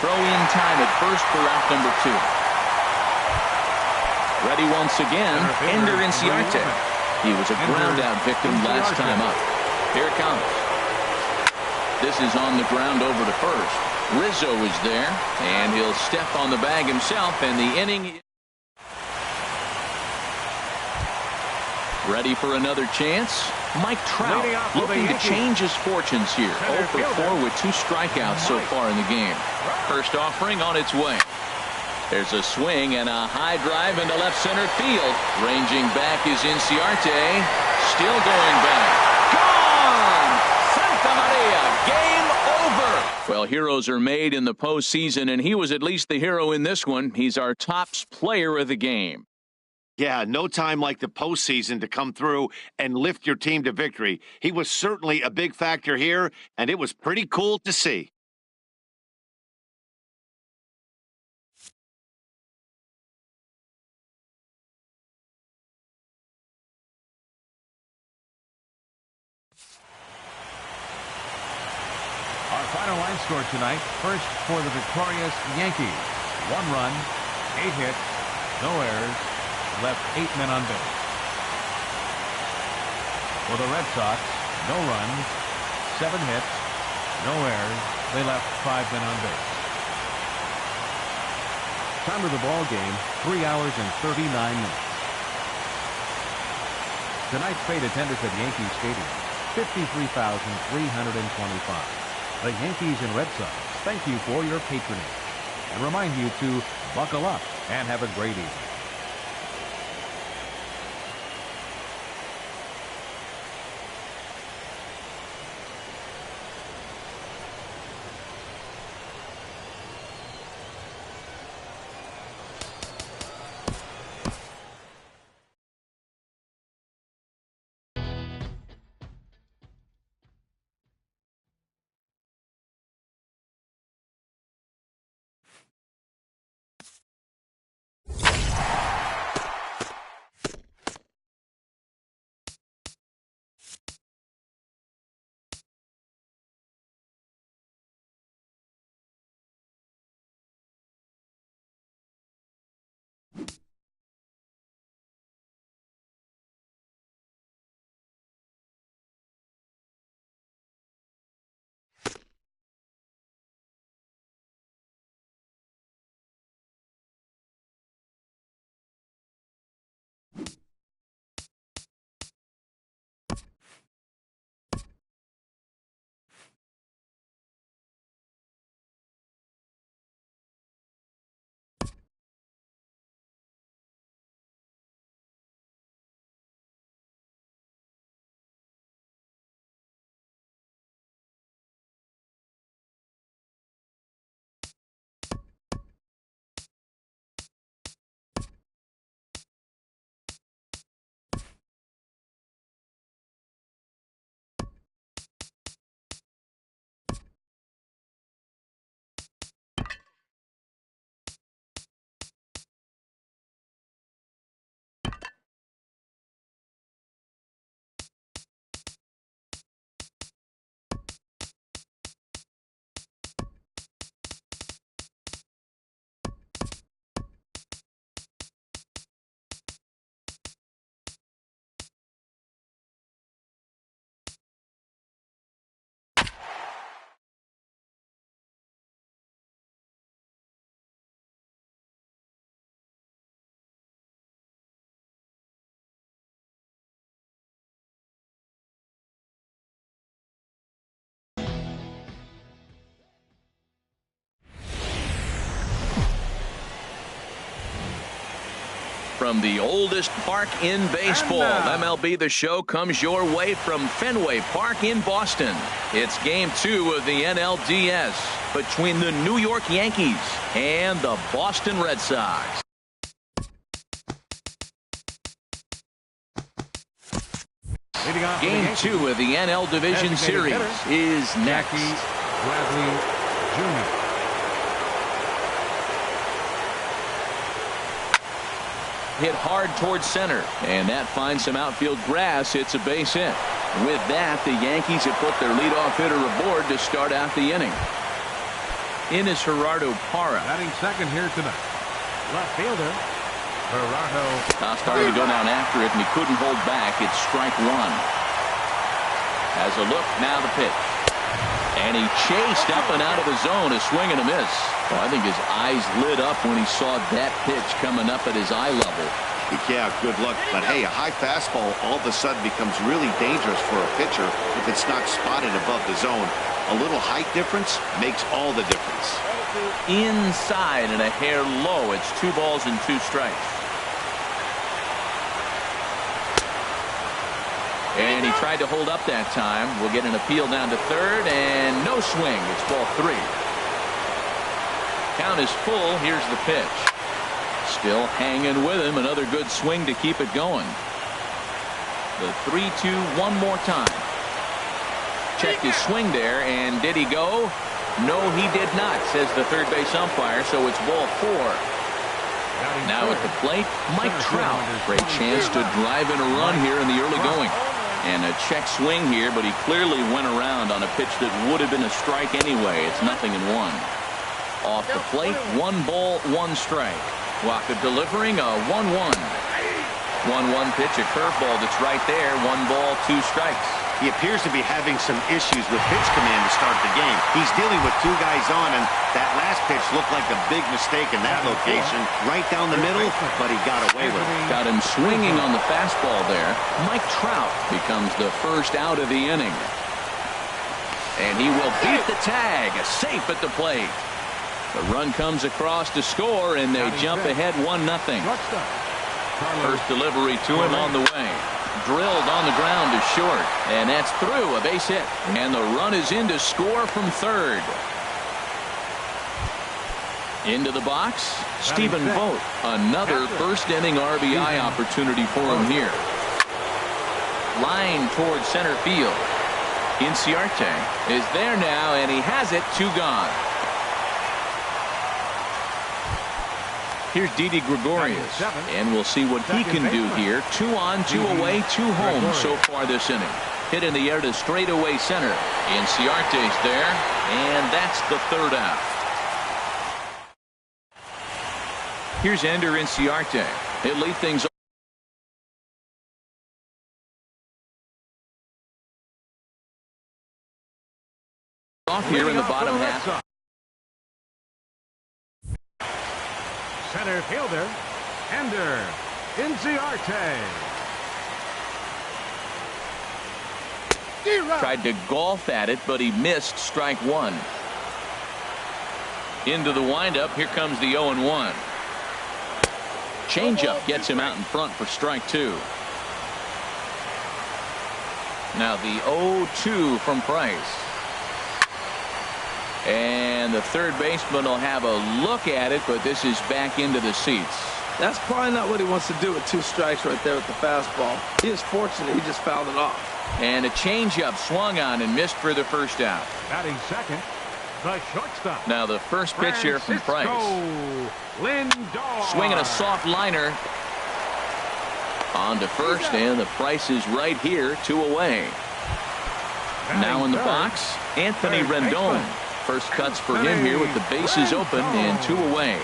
A: Throw in time at first for out number 2. Ready once again, Ender Inciarte. He was a ground-out victim last time up. Here it comes. This is on the ground over to first. Rizzo is there, and he'll step on the bag himself, and the inning... Ready for another chance? Mike Trout looking to change his fortunes here. 0 for 4 with 2 strikeouts so far in the game. First offering on its way. There's a swing and a high drive into left center field. Ranging back is Inciarte. Still going back. Gone! Santa Maria, game over! Well, heroes are made in the postseason, and he was at least the hero in this one. He's our top player of the game.
C: Yeah, no time like the postseason to come through and lift your team to victory. He was certainly a big factor here, and it was pretty cool to see.
B: Final line score tonight. First for the victorious Yankees. 1 run, 8 hits, no errors, left 8 men on base. For the Red Sox, no runs, 7 hits, no errors. They left 5 men on base. Time of the ball game, 3 hours and 39 minutes. Tonight's paid attendance at Yankee Stadium, 53,325. The Yankees and Red Sox thank you for your patronage and remind you to buckle up and have a great evening.
A: From the oldest park in baseball, MLB The Show comes your way from Fenway Park in Boston. It's Game 2 of the NLDS between the New York Yankees and the Boston Red Sox. Game 2 of the NL Division Series is next.
B: Bradley Jr.
A: Hit hard towards center, and that finds some outfield grass. It's a base hit. With that, the Yankees have put their leadoff hitter aboard to start out the inning. In is Gerardo Parra.
B: Batting second here tonight. Left fielder, Gerardo.
A: Starting to go down after it, and he couldn't hold back. It's strike 1. As a look, now the pitch. And he chased up and out of the zone, a swing and a miss. Well, I think his eyes lit up when he saw that pitch coming up at his eye level.
C: Yeah, good luck. But hey, a high fastball all of a sudden becomes really dangerous for a pitcher if it's not spotted above the zone. A little height difference makes all the difference.
A: Inside and a hair low. It's 2 balls and 2 strikes. And he tried to hold up that time. We'll get an appeal down to third, and no swing. It's ball 3. Count is full. Here's the pitch. Still hanging with him. Another good swing to keep it going. The 3-2 one more time. Checked his swing there, and did he go? No, he did not, says the third base umpire, so it's ball 4. Now at the plate, Mike Trout. Great chance to drive in a run here in the early going. And a check swing here, but he clearly went around on a pitch that would have been a strike anyway. It's 0-1. Off the plate, 1 ball, 1 strike. Waka delivering a 1-1. 1-1 pitch, a curveball that's right there. 1 ball, 2 strikes.
C: He appears to be having some issues with pitch command to start the game. He's dealing with 2 guys on, and that last pitch looked like a big mistake in that location. Right down the middle, but he got away with it.
A: Got him swinging on the fastball there. Mike Trout becomes the first out of the inning. And he will beat the tag. Safe at the plate. The run comes across to score, and they jump ahead 1-0. First delivery to him on the way. Drilled on the ground to short, and that's through, a base hit, and the run is in to score from third. Into the box, Stephen Vogt. Another first inning RBI opportunity for him here. Line towards center field. Inciarte is there now, and he has it. 2 gone. Here's Didi Gregorius, and we'll see what he can do here. 2 on, 2 away, 2 home so far this inning. Hit in the air to straightaway center. Inciarte's there, and that's the 3rd out. Here's Ender Inciarte. He'll lead things off here in the bottom half.
B: Center fielder, Ender Inciarte.
A: Tried to golf at it, but he missed strike 1. Into the windup. Here comes the 0-1. Changeup gets him out in front for strike 2. Now the 0-2 from Price. And the third baseman will have a look at it, but this is back into the seats.
E: That's probably not what he wants to do with 2 strikes right there with the fastball. He is fortunate he just fouled it off.
A: And a changeup swung on and missed for the first out.
B: Batting second, the shortstop.
A: Now the first pitch here from Price.
B: Lindor.
A: Swinging a soft liner. On to first, and the Price is right here. 2 away. Now in the box, Anthony Rendon. First cuts for him here with the bases open and 2 away.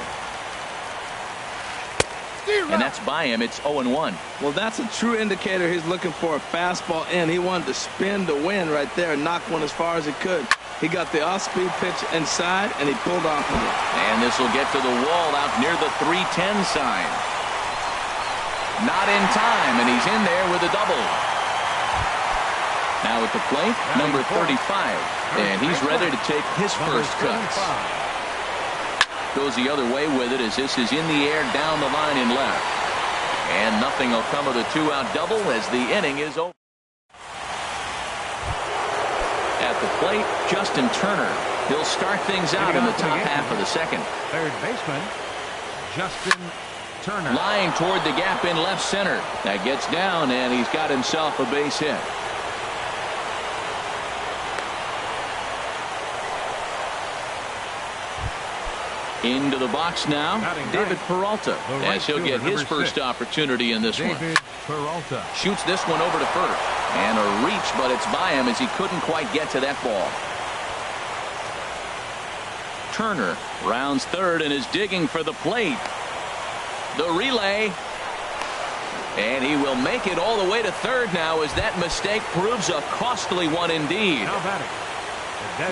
A: And that's by him. It's 0-1.
E: Well, that's a true indicator he's looking for a fastball in. He wanted to spin to win right there and knock one as far as he could. He got the off-speed pitch inside, and he pulled off of it.
A: And this will get to the wall out near the 310 sign. Not in time, and he's in there with a double. Now at the plate, number 35, and he's ready to take his first cuts. Goes the other way with it as this is in the air down the line in left. And nothing will come of the 2-out double as the inning is over. At the plate, Justin Turner. He'll start things out in the top half of the second.
B: Third baseman, Justin Turner.
A: Lying toward the gap in left center. That gets down, and he's got himself a base hit. Into the box now, David Peralta, as he'll get his first opportunity in this one.
B: Peralta
A: shoots this one over to first, and a reach, but it's by him as he couldn't quite get to that ball. Turner rounds third and is digging for the plate. The relay, and he will make it all the way to third now as that mistake proves a costly one indeed.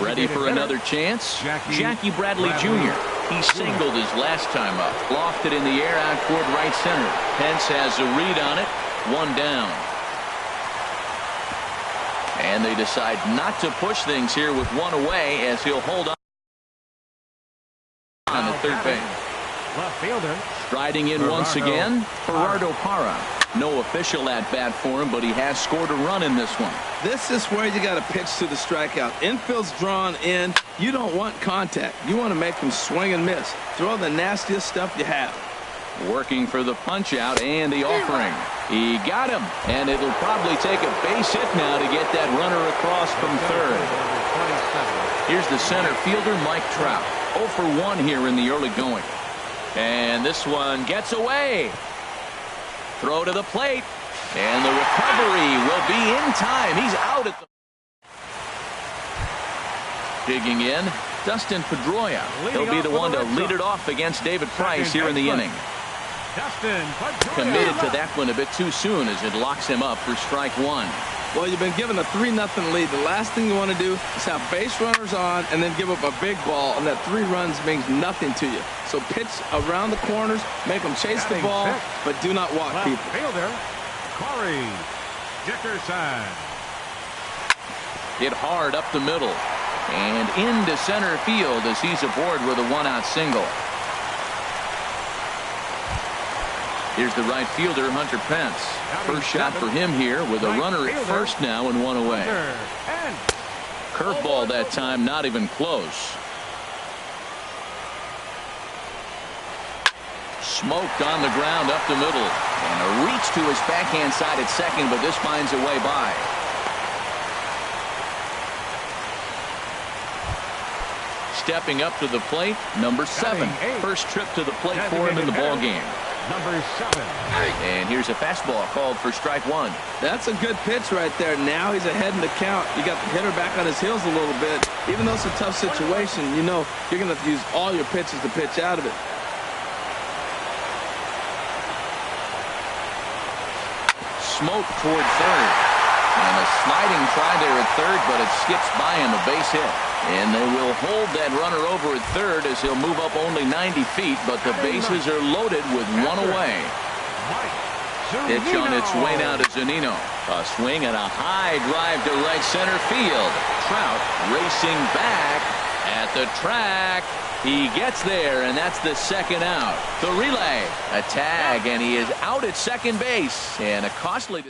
A: Ready for another chance? Jackie Bradley Jr. He singled his last time up. Lofted in the air out toward right center. Pence has a read on it. 1 down. And they decide not to push things here with 1 away as he'll hold on the third base.
B: Left fielder.
A: Striding in once again, Gerardo Parra. No official at bat for him, but he has scored a run in this one.
E: This is where you got to pitch to the strikeout. Infield's drawn in. You don't want contact. You want to make them swing and miss. Throw the nastiest stuff you have.
A: Working for the punch out and the offering. He got him, and it'll probably take a base hit now to get that runner across from third. Here's the center fielder, Mike Trout. 0 for 1 here in the early going. And this one gets away. Throw to the plate. And the recovery will be in time. He's out at the... Digging in, Dustin Pedroia. He'll be the one to lead it off against David Price here in the inning. Committed to that one a bit too soon as it locks him up for strike one.
E: Well, you've been given a 3-0 lead. The last thing you want to do is have base runners on and then give up a big ball, and that 3 runs means nothing to you. So pitch around the corners, make them chase the ball, but do not walk people.
B: Fielder, Corey Dickerson.
A: Hit hard up the middle and into center field as he's aboard with a 1-out single. Here's the right fielder, Hunter Pence. First shot for him here with a runner at first now and 1 away. Curveball that time, not even close. Smoked on the ground up the middle. And a reach to his backhand side at second, but this finds a way by. Stepping up to the plate, number 7. First trip to the plate for him in the ball game.
B: Number 7.
A: And here's a fastball called for strike one.
E: That's a good pitch right there. Now he's ahead in the count. You got the hitter back on his heels a little bit. Even though it's a tough situation, you know you're going to have to use all your pitches to pitch out of it.
A: Smoke toward third. And a sliding try there at third, but it skips by him, a base hit. And they will hold that runner over at third as he'll move up only 90 feet, but the bases are loaded with 1 away. Pitch on its way now to Zunino. A swing and a high drive to right center field. Trout racing back at the track. He gets there, and that's the second out. The relay, a tag, and he is out at second base. And a costly...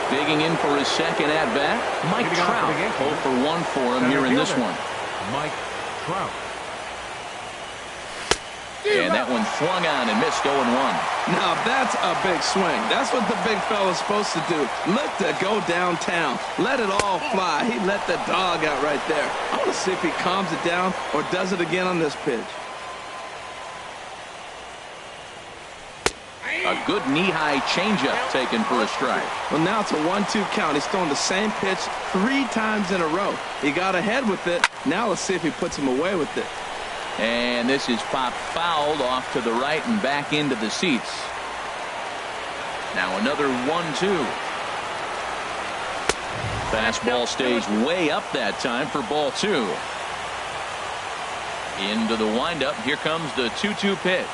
A: Digging in for his second at-bat, Mike Trout. 0 for 1 for him here in this one.
B: Mike Trout.
A: And that one swung on and missed 0-1.
E: Now that's a big swing. That's what the big fella's supposed to do. Look to go downtown. Let it all fly. He let the dog out right there. I want to see if he calms it down or does it again on this pitch.
A: A good knee-high changeup taken for a strike.
E: Well, now it's a 1-2 count. He's throwing the same pitch 3 times in a row. He got ahead with it. Now let's see if he puts him away with it.
A: And this is popped fouled off to the right and back into the seats. Now another 1-2. Fastball stays way up that time for ball 2. Into the windup. Here comes the 2-2 pitch.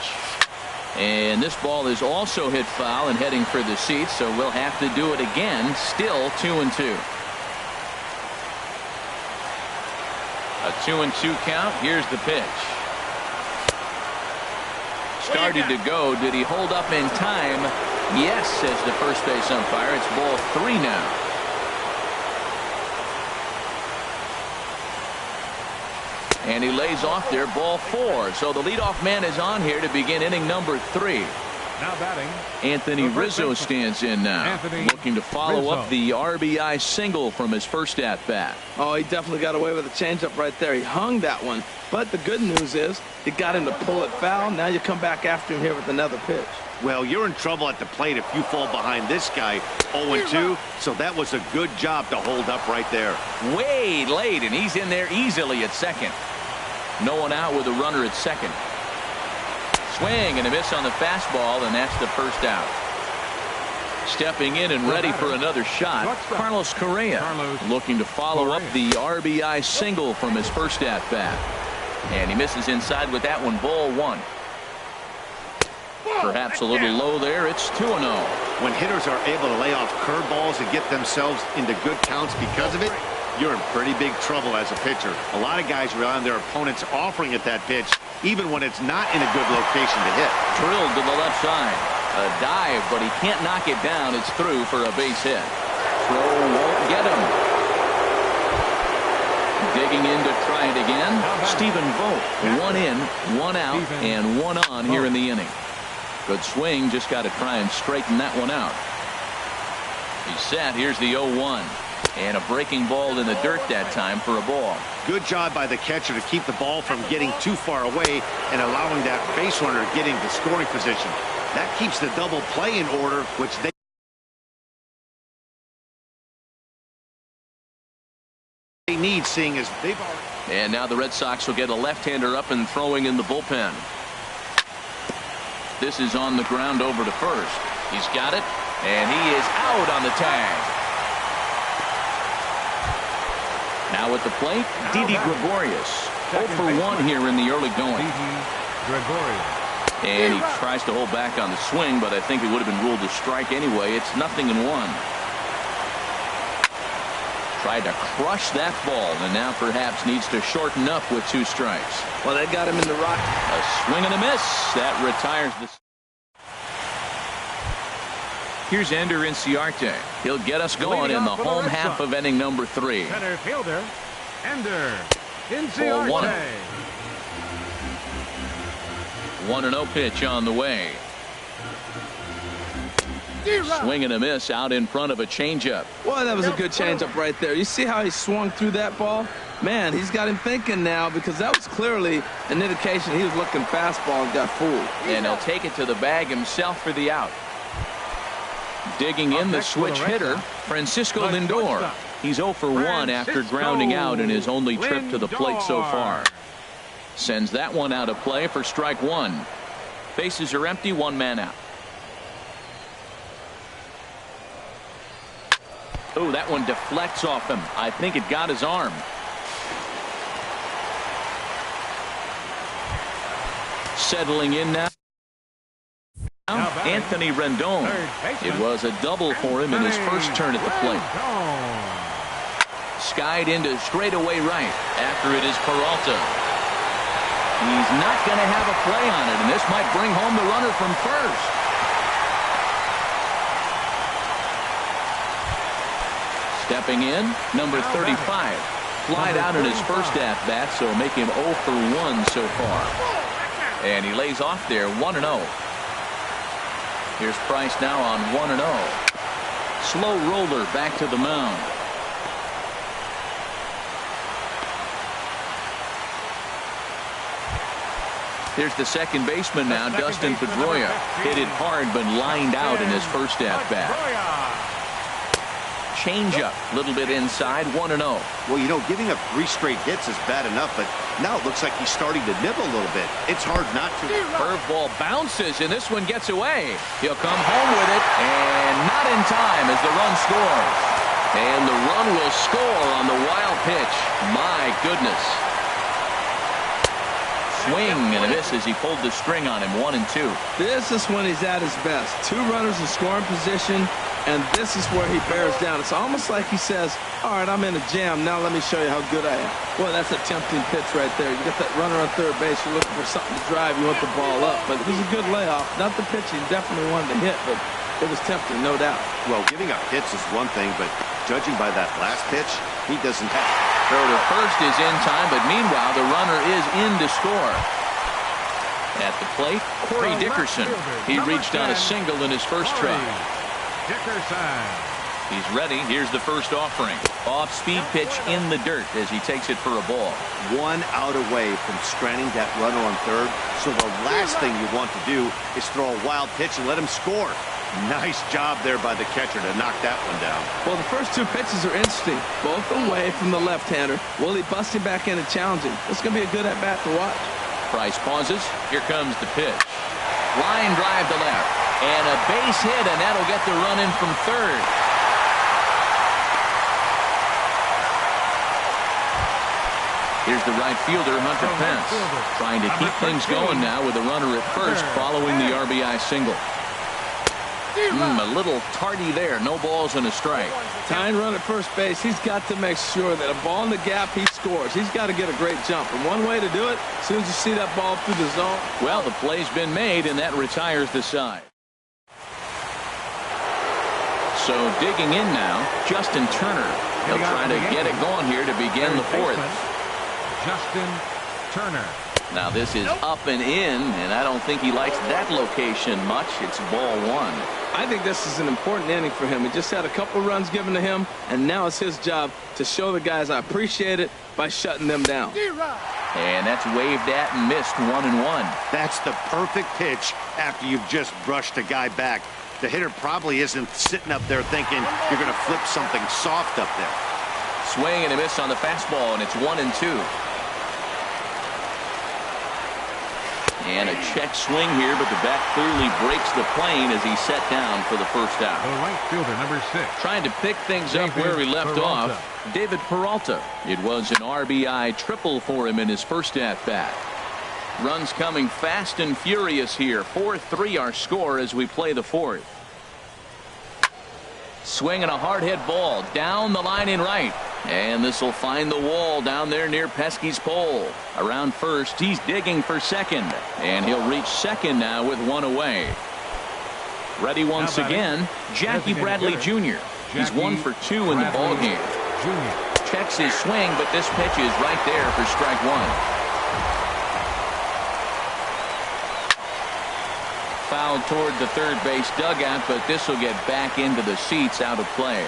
A: And this ball is also hit foul and heading for the seats, so we'll have to do it again. Still 2-2. A 2-2 count. Here's the pitch. Started to go. Did he hold up in time? Yes, says the first base umpire. It's ball 3 now. And he lays off there, ball 4. So the leadoff man is on here to begin inning number 3.
B: Now batting,
A: Anthony Rizzo stands in now, looking to follow up the RBI single from his first at-bat.
E: Oh, he definitely got away with a changeup right there. He hung that one. But the good news is he got him to pull it foul. Now you come back after him here with another pitch.
C: Well, you're in trouble at the plate if you fall behind this guy 0-2. So that was a good job to hold up right there.
A: Way late, and he's in there easily at second. No one out with a runner at second. Swing and a miss on the fastball, and that's the first out. Stepping in and ready for another shot, Carlos Correa, looking to follow up the RBI single from his first at-bat. And he misses inside with that one, ball 1. Perhaps a little low there. It's 2-0.
C: When hitters are able to lay off curveballs and get themselves into good counts because of it, you're in pretty big trouble as a pitcher. A lot of guys rely on their opponents offering at that pitch, even when it's not in a good location to hit.
A: Drilled to the left side. A dive, but he can't knock it down. It's through for a base hit. Throw won't get him. Digging in to try it again. Stephen Vogt. 1 in, 1 out, and 1 on here in the inning. Good swing. Just got to try and straighten that one out. He's set. Here's the 0-1. And a breaking ball in the dirt that time for a ball.
C: Good job by the catcher to keep the ball from getting too far away and allowing that base runner to get into scoring position. That keeps the double play in order, which they need, seeing as they've already...
A: And now the Red Sox will get a left-hander up and throwing in the bullpen. This is on the ground over to first. He's got it, and he is out on the tag. Now at the plate, Didi Gregorius. 0 for 1 here in the early going. And he tries to hold back on the swing, but I think it would have been ruled a strike anyway. It's 0-1. Tried to crush that ball, and now perhaps needs to shorten up with 2 strikes.
E: Well, they got him in the rock.
A: A swing and a miss. That retires the... Here's Ender Inciarte. He'll get us going in the home half of inning number 3.
B: Center fielder, Ender Inciarte.
A: 1-0 pitch on the way. Swing and a miss out in front of a changeup.
E: Boy, that was a good changeup right there. You see how he swung through that ball? Man, he's got him thinking now, because that was clearly an indication he was looking fastball and got fooled.
A: And he'll take it to the bag himself for the out. Digging in the switch hitter, Francisco Lindor. He's 0 for 1 after grounding out in his only trip to the plate so far. Sends that one out of play for strike 1. Bases are empty, 1 man out. Oh, that one deflects off him. I think it got his arm. Settling in now. Anthony Rendon. It was a double for him in his first turn at the plate. Skied into straightaway right after it is Peralta. He's not going to have a play on it, and this might bring home the runner from first. Stepping in, number 35. Flied out in his first at-bat, so make him 0 for 1 so far. And he lays off there, 1-0. Here's Price now on 1-0. Slow roller back to the mound. Here's the second baseman now, Dustin Pedroia. Hit it hard, but lined out in his first at-bat. Changeup, a little bit inside, 1-0.
C: Well, you know, giving up 3 straight hits is bad enough, but now it looks like he's starting to nibble a little bit. It's hard not to.
A: Curveball bounces, and this one gets away. He'll come home with it, and not in time as the run scores. And the run will score on the wild pitch. My goodness. Swing and a miss as he pulled the string on him, 1-2.
E: This is when he's at his best. 2 runners in scoring position, and this is where he bears down. It's almost like he says, all right, I'm in a jam. Now let me show you how good I am. Boy, that's a tempting pitch right there. You get that runner on third base. You're looking for something to drive. You want the ball up. But it was a good layoff. Not the pitch he definitely wanted to hit, but it was tempting, no doubt.
C: Well, giving up hits is one thing, but judging by that last pitch, he doesn't have.
A: Throw to first is in time, but meanwhile, the runner is in to score. At the plate, Corey Dickerson. He reached on a single in his first try.
B: Dickerson.
A: He's ready. Here's the first offering. Off-speed pitch in the dirt as he takes it for a ball.
C: 1 out away from stranding that runner on third. So the last thing you want to do is throw a wild pitch and let him score. Nice job there by the catcher to knock that one down.
E: Well, the first 2 pitches are interesting. Both away from the left-hander. Will he bust him back in and challenge him? It's going to be a good at-bat to watch.
A: Price pauses. Here comes the pitch. Line drive to left. And a base hit, and that'll get the run in from third. Here's the right fielder, Hunter Pence. Trying to keep things going now with a runner at first following the RBI single. A little tardy there. No balls and a strike.
E: Tying run at first base. He's got to make sure that a ball in the gap, he scores. He's got to get a great jump. And one way to do it, as soon as you see that ball through the zone.
A: Well, the play's been made, and that retires the side. So digging in now, Justin Turner. He'll try to get it going here to begin the 4th.
B: Justin Turner.
A: Now this is up and in, and I don't think he likes that location much. It's ball 1.
E: I think this is an important inning for him. He just had a couple runs given to him, and now it's his job to show the guys I appreciate it by shutting them down.
A: And that's waved at and missed, 1-1.
C: That's the perfect pitch after you've just brushed a guy back. The hitter probably isn't sitting up there thinking you're going to flip something soft up there.
A: Swing and a miss on the fastball, and it's 1-2. And a check swing here, but the bat clearly breaks the plane as he's set down for the first out.
B: The right fielder, number 6.
A: Trying to pick things up where he left off, David Peralta. It was an RBI triple for him in his first at-bat. Runs coming fast and furious here. 4-3 our score as we play the fourth. Swinging a hard hit ball down the line in right. And this will find the wall down there near Pesky's pole. Around first, he's digging for second. And he'll reach second now with one away. Ready once again, Jackie Bradley Jr. He's 1 for 2 in the ballgame. Checks his swing, but this pitch is right there for strike one. Fouled toward the third base dugout, but this will get back into the seats, out of play.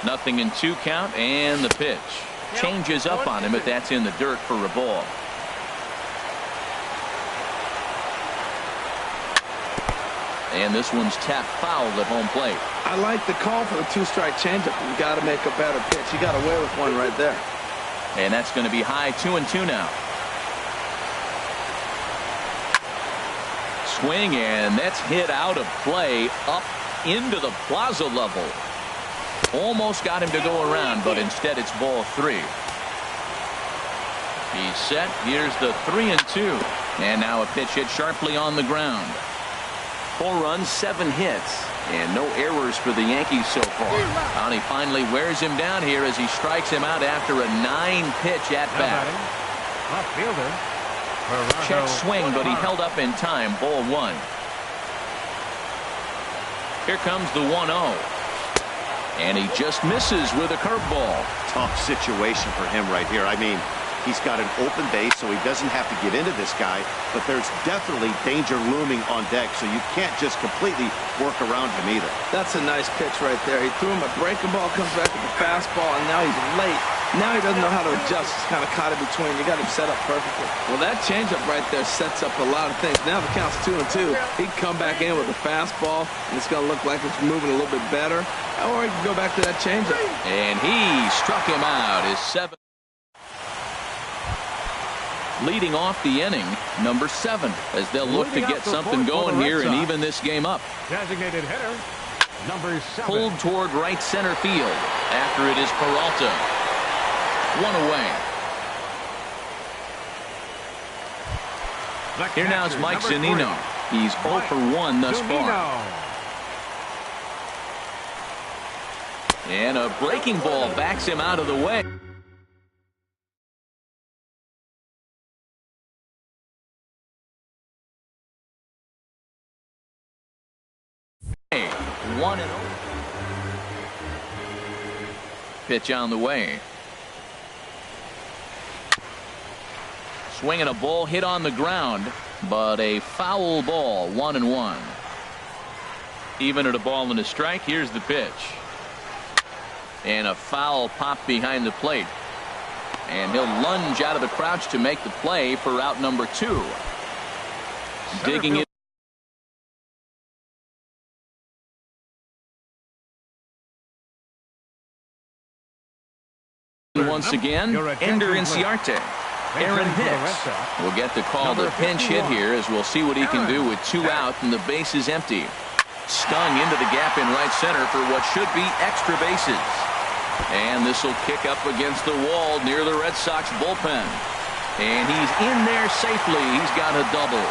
A: 0-2 count, and the pitch changes up on him, but that's in the dirt for a ball. And this one's tapped foul at home plate.
E: I like the call for the two-strike changeup. You got to make a better pitch. You got away with one right there.
A: And that's going to be high, 2-2 now. Swing, and that's hit out of play up into the plaza level. Almost got him to go around, but instead it's ball 3. He's set. Here's the 3-2. And now a pitch hit sharply on the ground. 4 runs, 7 hits, and no errors for the Yankees so far. And he finally wears him down here as he strikes him out after a 9-pitch at bat.
B: Left fielder.
A: Check swing, but he held up in time. Ball 1. Here comes the 1-0. And he just misses with a curveball.
C: Tough situation for him right here. I mean, he's got an open base, so he doesn't have to get into this guy, but there's definitely danger looming on deck, so you can't just completely work around him either.
E: That's a nice pitch right there. He threw him a breaking ball, comes back with a fastball, and now he's late. Now he doesn't know how to adjust. He's kind of caught in between. You got him set up perfectly. Well, that changeup right there sets up a lot of things. Now the count's 2-2. He can come back in with a fastball, and it's going to look like it's moving a little bit better. Or he can go back to that changeup.
A: And he struck him out. His 7th. Leading off the inning, number 7, as they'll look to get something going here and even this game up.
B: Designated hitter, number 7.
A: Pulled toward right center field. After it is Peralta. 1 away. Here now is Mike Zunino. He's 0 for 1 thus far. And a breaking ball backs him out of the way. Hey, 1-0. Pitch on the way. Swinging a ball hit on the ground, but a foul ball, 1-1. Even at a ball and a strike, here's the pitch. And a foul pop behind the plate. And he'll lunge out of the crouch to make the play for out number 2. Digging it. Once again, Ender Inciarte. Aaron Hicks will get the call, the pinch hit here, as we'll see what he can do with 2 out and the base is empty. Stung into the gap in right center for what should be extra bases. And this will kick up against the wall near the Red Sox bullpen. And he's in there safely. He's got a double.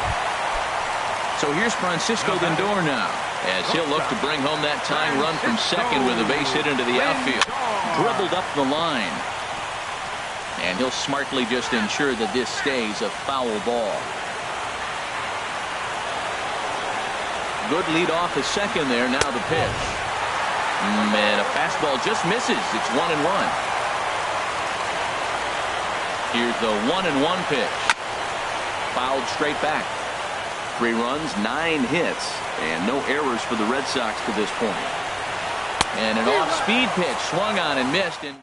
A: So here's Francisco Lindor now, as he'll look to bring home that tying run from second with a base hit into the outfield. Dribbled up the line. And he'll smartly just ensure that this stays a foul ball. Good lead off the second there. Now the pitch. And a fastball just misses. It's 1-1. Here's the 1-1 pitch. Fouled straight back. 3 runs, 9 hits, and no errors for the Red Sox to this point. And an off-speed pitch swung on and missed. And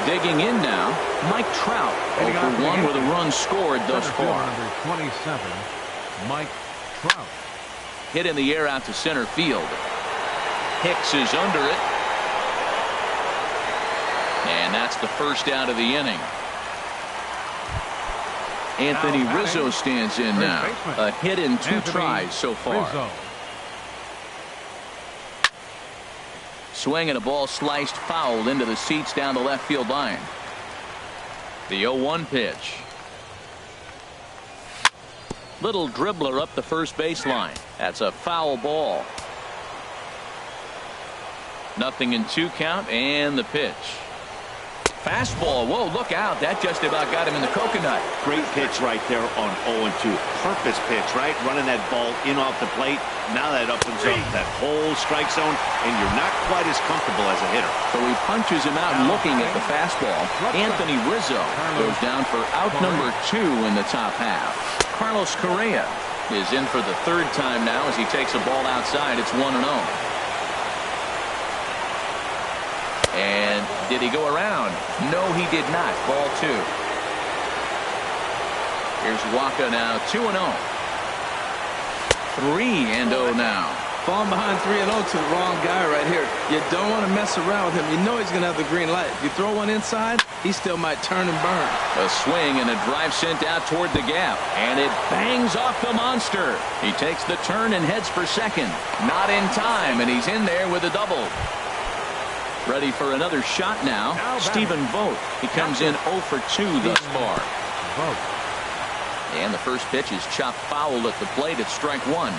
A: digging in now, Mike Trout, 0 for 1 with a run scored thus far.
B: Number 27, Mike Trout.
A: Hit in the air out to center field. Hicks is under it. And that's the first out of the inning. Anthony Rizzo stands in now. A hit in 2 tries so far. Swing and a ball sliced foul into the seats down the left field line. The 0-1 pitch. Little dribbler up the first baseline. That's a foul ball. 0-2 count and the pitch. Fastball. Whoa, look out. That just about got him in the coconut.
C: Great pitch right there on 0-2. Purpose pitch, right? Running that ball in off the plate. Now that opens up that whole strike zone, and you're not quite as comfortable as a hitter.
A: So he punches him out looking at the fastball. Anthony Rizzo goes down for out number 2 in the top half. Carlos Correa is in for the 3rd time now as he takes a ball outside. It's 1-0. And did he go around? No, he did not. Ball 2. Here's Waka now, 2-0. 3-0 now.
E: Falling behind 3-0 to the wrong guy right here. You don't want to mess around with him. You know he's going to have the green light. If you throw one inside, he still might turn and burn.
A: A swing and a drive sent out toward the gap. And it bangs off the monster. He takes the turn and heads for second. Not in time, and he's in there with a double. Ready for another shot now. Stephen Vogt. He comes in 0 for 2 thus far. And the first pitch is chopped foul at the plate at strike 1.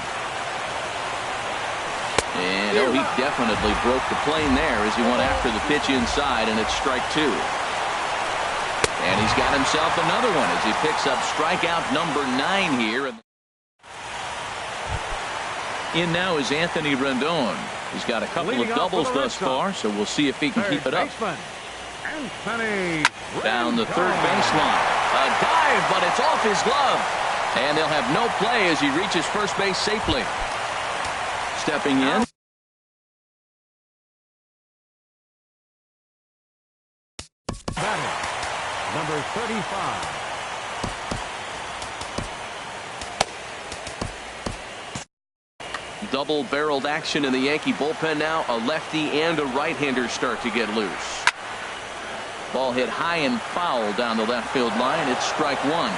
A: And oh, he definitely broke the plane there as he went after the pitch inside, and it's strike 2. And he's got himself another one as he picks up strikeout number 9 here. In now is Anthony Rendon. He's got a couple of doubles thus far, so we'll see if he can keep it up. Down the third baseline. A dive, but it's off his glove. And they'll have no play as he reaches first base safely. Stepping in.
B: Number 35.
A: Double-barreled action in the Yankee bullpen now. A lefty and a right-hander start to get loose. Ball hit high and foul down the left field line. It's strike 1.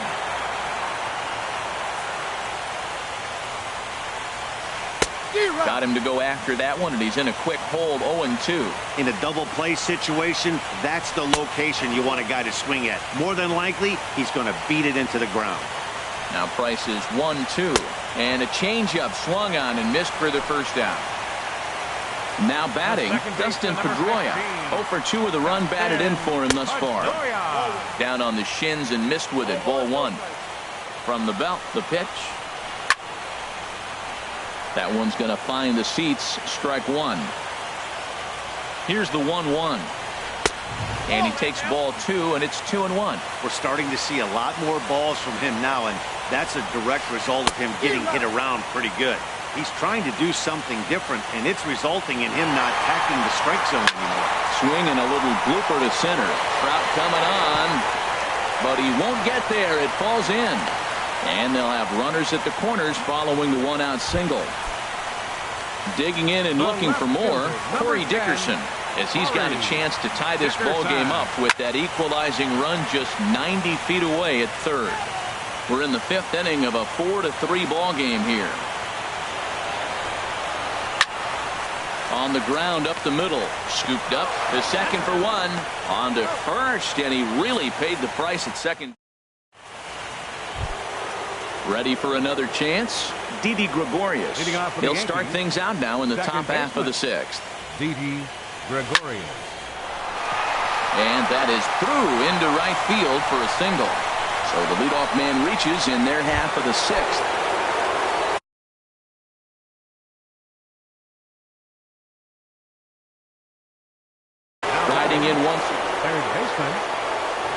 A: Got him to go after that one, and he's in a quick hold. 0-2.
C: In a double play situation, that's the location you want a guy to swing at. More than likely, he's going to beat it into the ground.
A: Now Price is 1-2. And a changeup swung on and missed for the first down. Now batting, Dustin Pedroia. 0 for 2 with a run batted in for him thus far. Down on the shins and missed with it. Ball 1. From the belt, the pitch. That one's going to find the seats. Strike 1. Here's the 1-1. And he takes ball 2, and it's 2-1.
C: We're starting to see a lot more balls from him now, and that's a direct result of him getting hit around pretty good. He's trying to do something different, and it's resulting in him not attacking the strike zone anymore.
A: Swing and a little blooper to center. Trout coming on, but he won't get there. It falls in. And they'll have runners at the corners following the one-out single. Digging in and looking for more, Corey Dickerson, as he's got a chance to tie this ball game up with that equalizing run just 90 feet away at third. We're in the 5th inning of a 4-3 ball game here. On the ground up the middle, scooped up to second for 1, on to first, and he really paid the price at second. Ready for another chance? Didi Gregorius. He'll start things out now in the top half of the 6th.
B: Didi Gregorius.
A: And that is through into right field for a single. So the leadoff man reaches in their half of the 6th. Riding in once.
B: Third baseman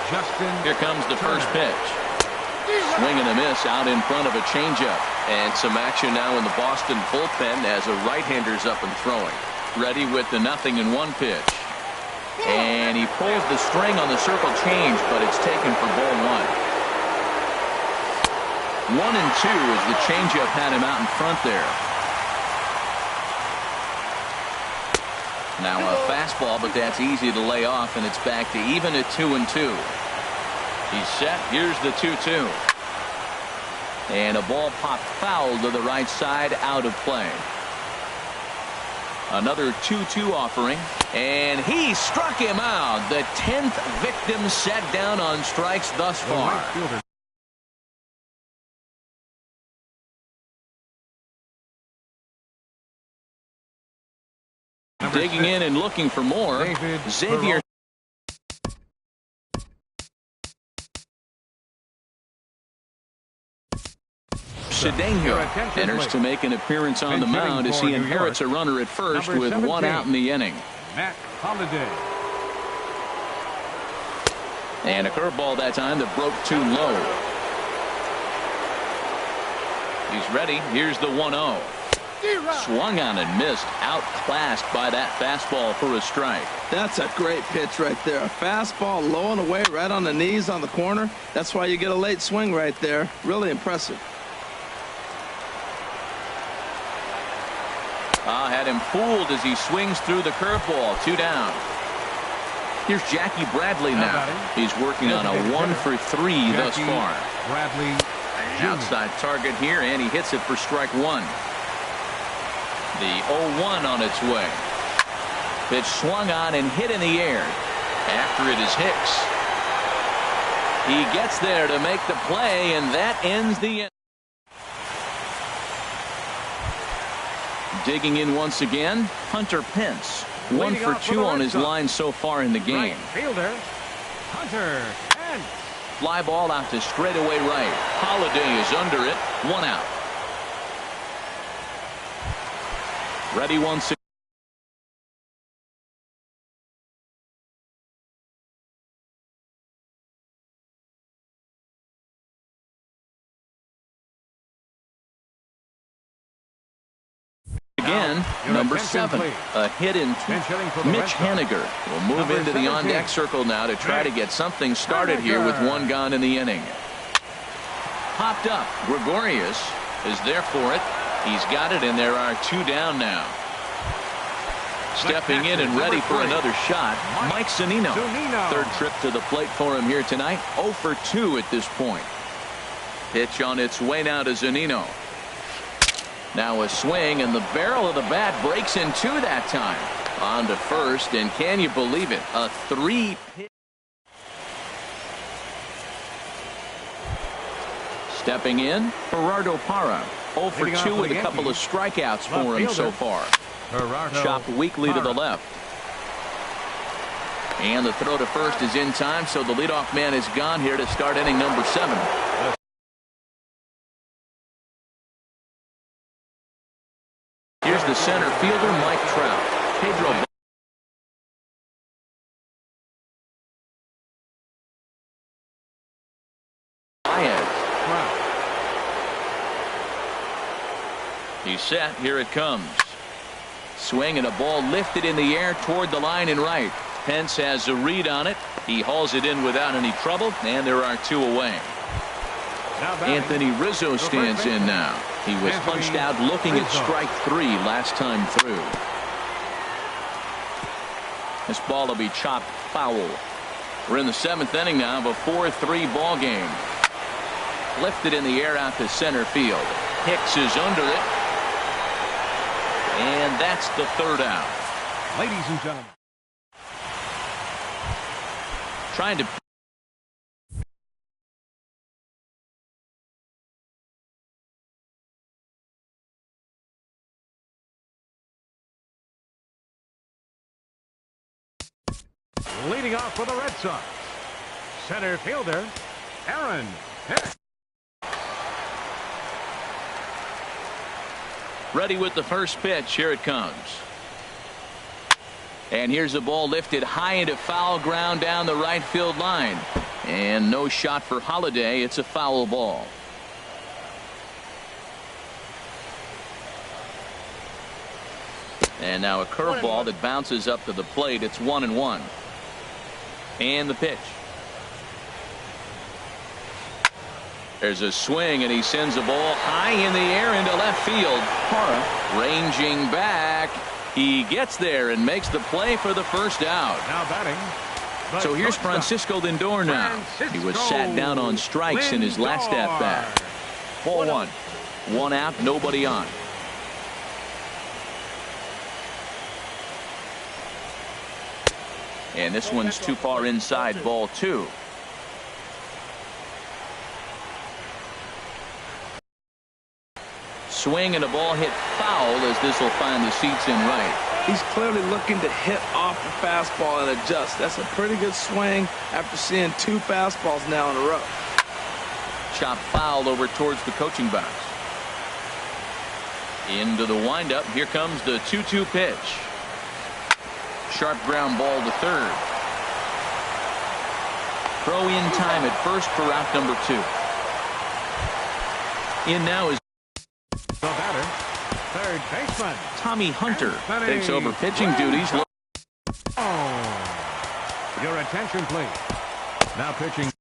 A: Here comes the first pitch. Swing and a miss out in front of a changeup.
F: And some action now in the Boston bullpen as a right-hander's up and throwing.
A: Ready with the 0-1 pitch. And he pulls the string on the circle change, but it's taken for ball 1. 1-2 as the changeup had him out in front there. Now a fastball, but that's easy to lay off, and it's back to even at 2-2. He's set. Here's the 2-2. And a ball popped foul to the right side, out of play. Another 2-2 offering, and he struck him out. The 10th victim set down on strikes thus far. Digging in and looking for more, Xavier. Cedeno enters to make an appearance on the mound as he inherits a runner at first with 1 out in the inning.
B: Matt Holliday.
A: And a curveball that time that broke too low. He's ready. Here's the 1-0. Swung on and missed. Outclassed by that fastball for a strike.
E: That's a great pitch right there. A fastball low and away right on the knees on the corner. That's why you get a late swing right there. Really impressive.
A: Had him fooled as he swings through the curveball. 2 down. Here's Jackie Bradley now. He's working on a 1-for-3 thus far.
B: Bradley
A: Outside target here, and he hits it for strike 1. The 0-1 on its way. Pitch swung on and hit in the air. After it is Hicks. He gets there to make the play, and that ends the inning. Digging in once again, Hunter Pence. 1-for-2 on his line so far in the game.
B: Right fielder, Hunter Pence.
A: Fly ball out to straightaway right. Holliday is under it. 1 out. Ready once again. Number 7, a hit in Mitch Haniger will move into the on-deck circle now to try to get something started here with 1 gone in the inning. Popped up. Gregorius is there for it. He's got it, and there are 2 down now. Stepping in and ready for another shot, Mike Zunino. Third trip to the plate for him here tonight. 0-for-2 at this point. Pitch on its way now to Zunino. Now a swing, and the barrel of the bat breaks in 2 that time. On to first, and can you believe it? A 3-pitch. Stepping in, Gerardo Parra. 0-for-2 with a couple of strikeouts for him so far. Chopped weakly to the left. And the throw to first is in time, so the leadoff man is gone here to start inning number 7. Here's the center fielder, Mike Trout. Pedro. He's set. Here it comes. Swing and a ball lifted in the air toward the line and right. Pence has a read on it. He hauls it in without any trouble, and there are 2 away. Anthony Rizzo stands in now. He was punched out looking at strike 3 last time through. This ball will be chopped foul. We're in the 7th inning now of a 4-3 ball game. Lifted in the air out to center field. Hicks is under it. And that's the 3rd out.
B: Ladies and gentlemen.
A: Trying to
B: leading off for the Red Sox, center fielder Aaron Hicks.
A: Ready with the first pitch. Here it comes. And here's the ball lifted high into foul ground down the right field line. And no shot for Holiday. It's a foul ball. And now a curveball that bounces up to the plate. It's 1-1. And the pitch. There's a swing, and he sends a ball high in the air into left field. Hara ranging back. He gets there and makes the play for the first out.
B: Now batting.
A: So here's Francisco Lindor now. He was sat down on strikes in his last at-bat. Ball one. One out, nobody on. And this one's too far inside, ball two. Swing and a ball hit foul as this will find the seats in right.
E: He's clearly looking to hit off the fastball and adjust. That's a pretty good swing after seeing 2 fastballs now in a row.
A: Chop foul over towards the coaching box. Into the windup. Here comes the 2-2 pitch. Sharp ground ball to third. Throw in time at first for out number 2. In now is
B: the batter, third baseman
A: Tommy Hunter. Takes over pitching duties.
B: Your attention, please. Now pitching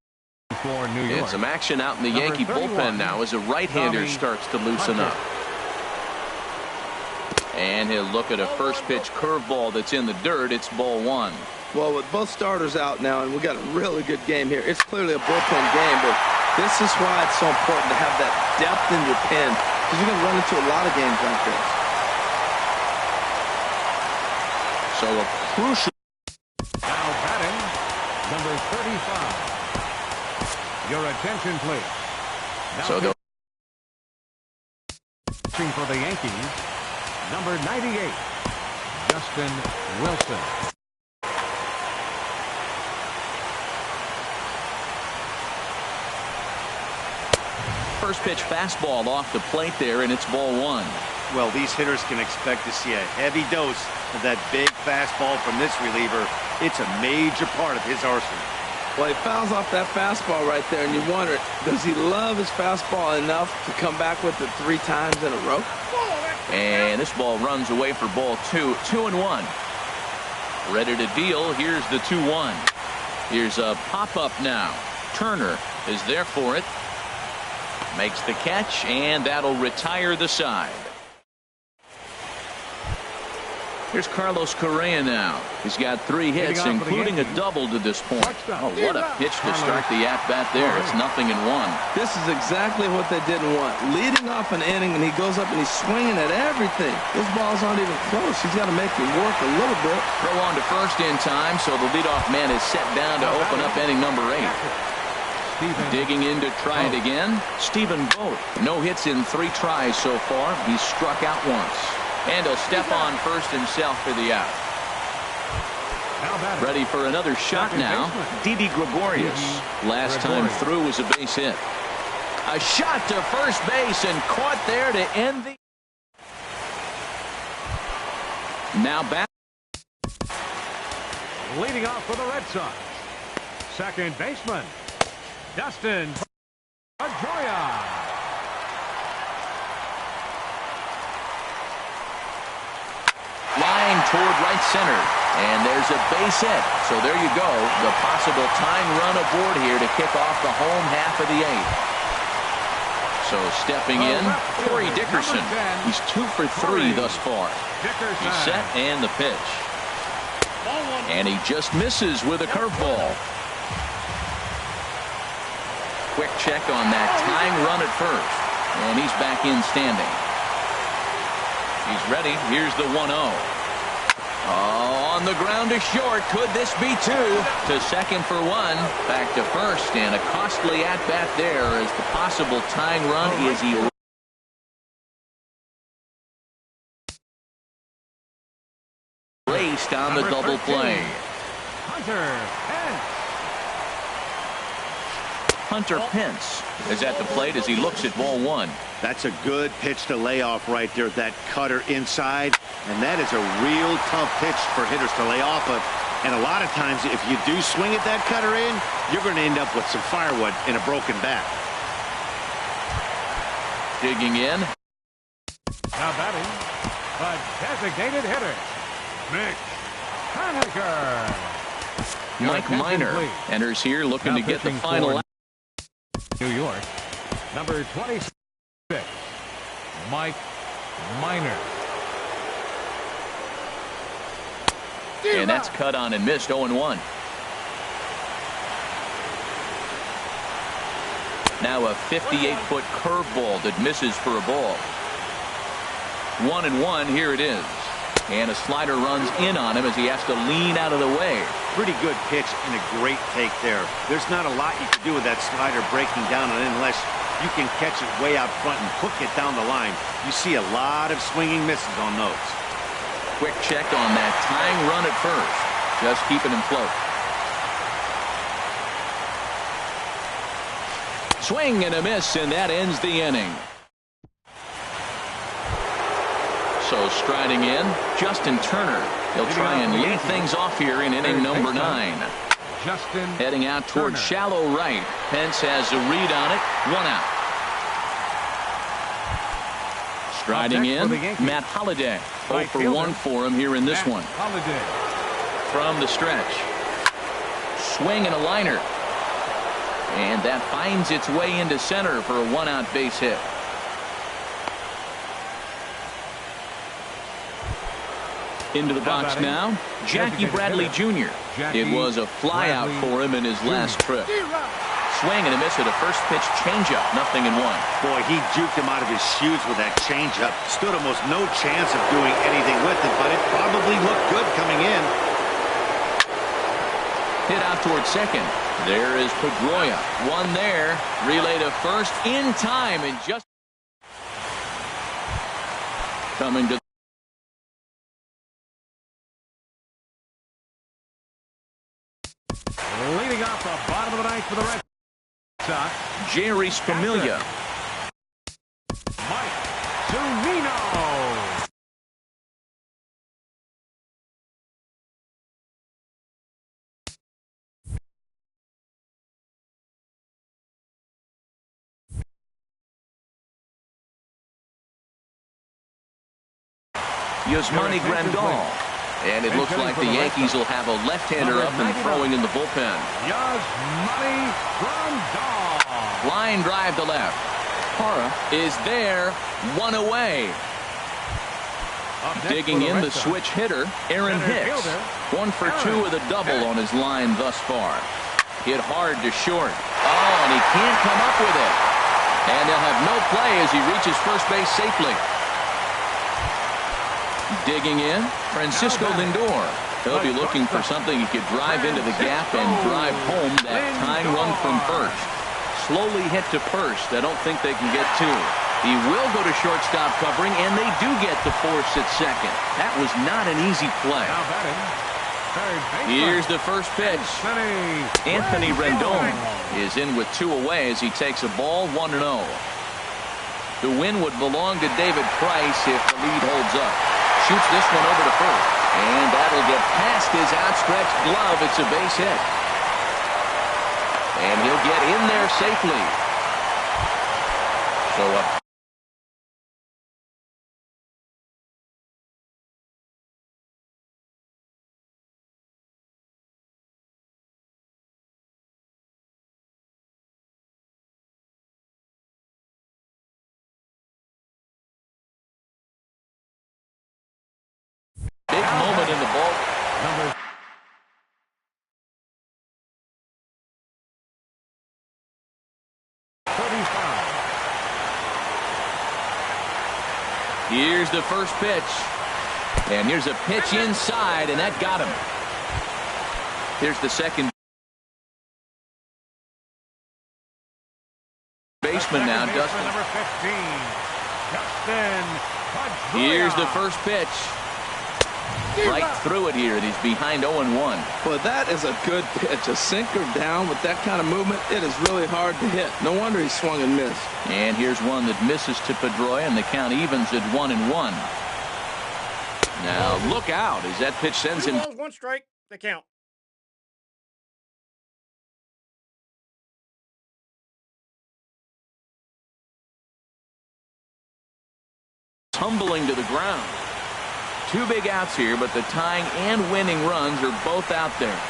B: for New York.
A: And some action out in the Yankee bullpen now as a right-hander starts to loosen up. And he'll look at a first pitch curveball that's in the dirt. It's ball one.
E: Well, with both starters out now, and we got a really good game here. It's clearly a bullpen game, but this is why it's so important to have that depth in your pen, because you're going to run into a lot of games like this.
A: So a crucial.
B: Now batting, number 35. Your attention, please. Now
A: So
B: pitching for the Yankees, number 98, Justin Wilson.
A: First pitch fastball off the plate there, and it's ball one.
C: Well, these hitters can expect to see a heavy dose of that big fastball from this reliever. It's a major part of his arsenal.
E: Well, he fouls off that fastball right there, and you wonder, does he love his fastball enough to come back with it 3 times in a row?
A: And this ball runs away for ball two. 2-1. Ready to deal. Here's the 2-1. Here's a pop-up now. Turner is there for it. Makes the catch, and that'll retire the side. Here's Carlos Correa now. He's got 3 hits, including a double to this point. Oh, what a pitch to start the at-bat there. It's 0-1.
E: This is exactly what they didn't want. Leading off an inning, and he goes up and he's swinging at everything. Those balls aren't even close. He's got to make it work a little bit.
A: Throw on to first in time, so the leadoff man is set down to open up inning number 8. Digging in to try it again, Stephen Vogt. No hits in 3 tries so far. He's struck out once. And he'll step on first himself for the out. Ready for another shot now. Didi Gregorius. Last time through was a base hit. A shot to first base and caught there to end the. Now back.
B: Leading off for the Red Sox, second baseman Dustin Pedroia.
A: Line toward right center, and there's a base hit. So there you go, the possible tying run aboard here to kick off the home half of the 8th. So stepping in, Corey Dickerson. He's 2 for 3 thus far. He's set, and the pitch. And he just misses with a curveball. Quick check on that tying run at first, and he's back in standing. He's ready. Here's the 1-0. Oh, on the ground to short. Could this be 2? To second for 1. Back to first, and a costly at-bat there as the possible tying run is erased on the double play. Hunter Pence is at the plate as he looks at ball 1.
C: That's a good pitch to lay off right there. That cutter inside. And that is a real tough pitch for hitters to lay off of. And a lot of times, if you do swing at that cutter in, you're going to end up with some firewood in a broken bat.
A: Digging in.
B: Now batting, the designated hitter, Mitch Haniger.
A: Mike Minor enters here looking
B: Now
A: to get the
B: pitching
A: final.
B: for New York, number 26, Mike Minor.
A: And that's cut on and missed. 0-1. Now a 58-foot curveball that misses for a ball. 1-1. Here it is. And a slider runs in on him as he has to lean out of the way.
C: Pretty good pitch and a great take there. There's not a lot you can do with that slider breaking down on it unless you can catch it way out front and hook it down the line. You see a lot of swinging misses on those.
A: Quick check on that tying run at first. Just keeping him float. Swing and a miss, and that ends the inning. So striding in, Justin Turner. He'll try and lead things off here in inning number 9.
B: Justin
A: Heading out toward shallow right. Pence has a read on it. 1 out. Striding in, Matt Holliday. 0 for 1 for him here in this one.
B: Holliday.
A: From the stretch. Swing and a liner. And that finds its way into center for a 1-out base hit. Into the box now, Jackie Bradley Jr. It was a flyout for him in his last trip. Swing and a miss at a first pitch changeup. 0-1.
C: Boy, he juked him out of his shoes with that changeup. Stood almost no chance of doing anything with it, but it probably looked good coming in.
A: Hit out towards second. There is Pedroia. One there. Relay to first in time and just coming to
B: Leading off the bottom of the ninth for the Red Sox,
A: Jerry Spamilia.
B: Mike Zunino.
A: Yasmani Grandal. And it looks like the Yankees will have a left-hander up and throwing in the bullpen.
B: Yasmani Grandal.
A: Line drive to left. Hara is there. 1 away. Digging in the switch hitter, Aaron Hicks. 1 for 2 with a double on his line thus far. Hit hard to short. Oh, and he can't come up with it. And they'll have no play as he reaches first base safely. Digging in, Francisco Lindor. He'll be looking for something he could drive into the gap and drive home that tying run from first. Slowly hit to first. I don't think they can get to. He will go to shortstop covering, and they do get the force at second. That was not an easy play. Here's the first pitch. Anthony Rendon is in with 2 away as he takes a ball 1-0. The win would belong to David Price if the lead holds up. Shoots this one over to first. And that'll get past his outstretched glove. It's a base hit. And he'll get in there safely. So up. Big moment in the ball.
B: Number
A: Here's the first pitch. And here's a pitch inside, and that got him. Here's the second baseman now, Dustin.
B: Number 15, Dustin Pedroia.
A: Here's the first pitch. Right through it here, and he's behind 0-1.
E: Well, that is a good pitch. A sinker down with that kind of movement, it is really hard to hit. No wonder he swung and missed.
A: And here's one that misses to Pedroia, and the count evens at 1-1. Now look out as that pitch sends him.
D: 1 strike, the count.
A: tumbling to the ground. 2 big outs here, but the tying and winning runs are both out there.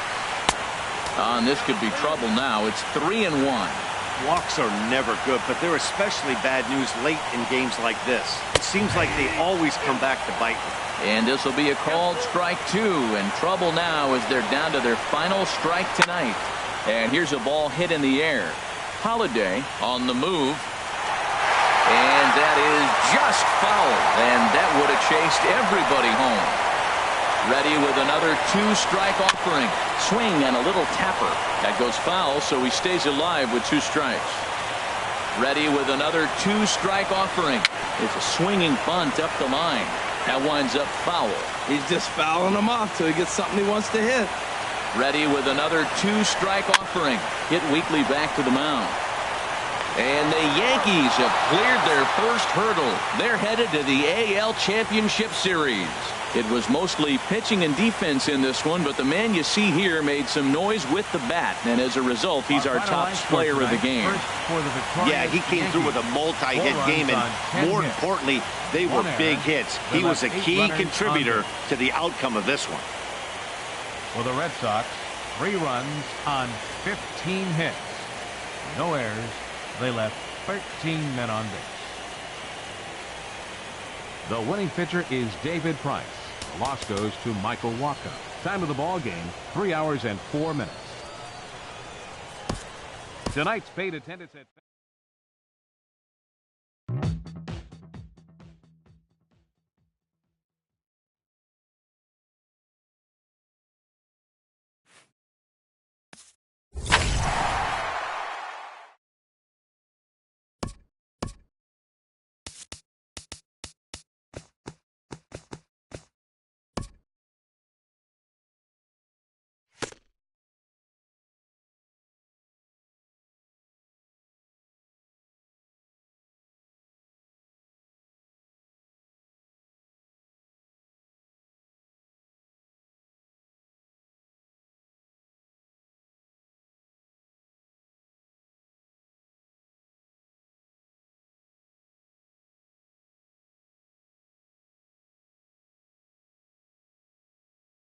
A: And this could be trouble now. It's 3-1.
C: Walks are never good, but they're especially bad news late in games like this. It seems like they always come back to bite them.
A: And this will be a called strike 2, and trouble now as they're down to their final strike tonight. And here's a ball hit in the air. Holiday on the move. And that is just foul. And that would have chased everybody home. Ready with another 2-strike offering. Swing and a little tapper. That goes foul, so he stays alive with 2 strikes. Ready with another 2-strike offering. It's a swinging bunt up the line. That winds up foul.
E: He's just fouling them off till he gets something he wants to hit.
A: Ready with another 2-strike offering. Hit Weekly back to the mound. And the Yankees have cleared their first hurdle. They're headed to the AL Championship Series. It was mostly pitching and defense in this one, but the man you see here made some noise with the bat, and as a result, he's our top player of the game.
C: Yeah, he came through with a multi-hit game, and more importantly, they were big hits. He was a key contributor to the outcome of this one.
B: For the Red Sox, 3 runs on 15 hits. No errors. They left 13 men on base. The winning pitcher is David Price. The loss goes to Michael Wacha. Time of the ball game, 3 hours and 4 minutes. Tonight's paid attendance at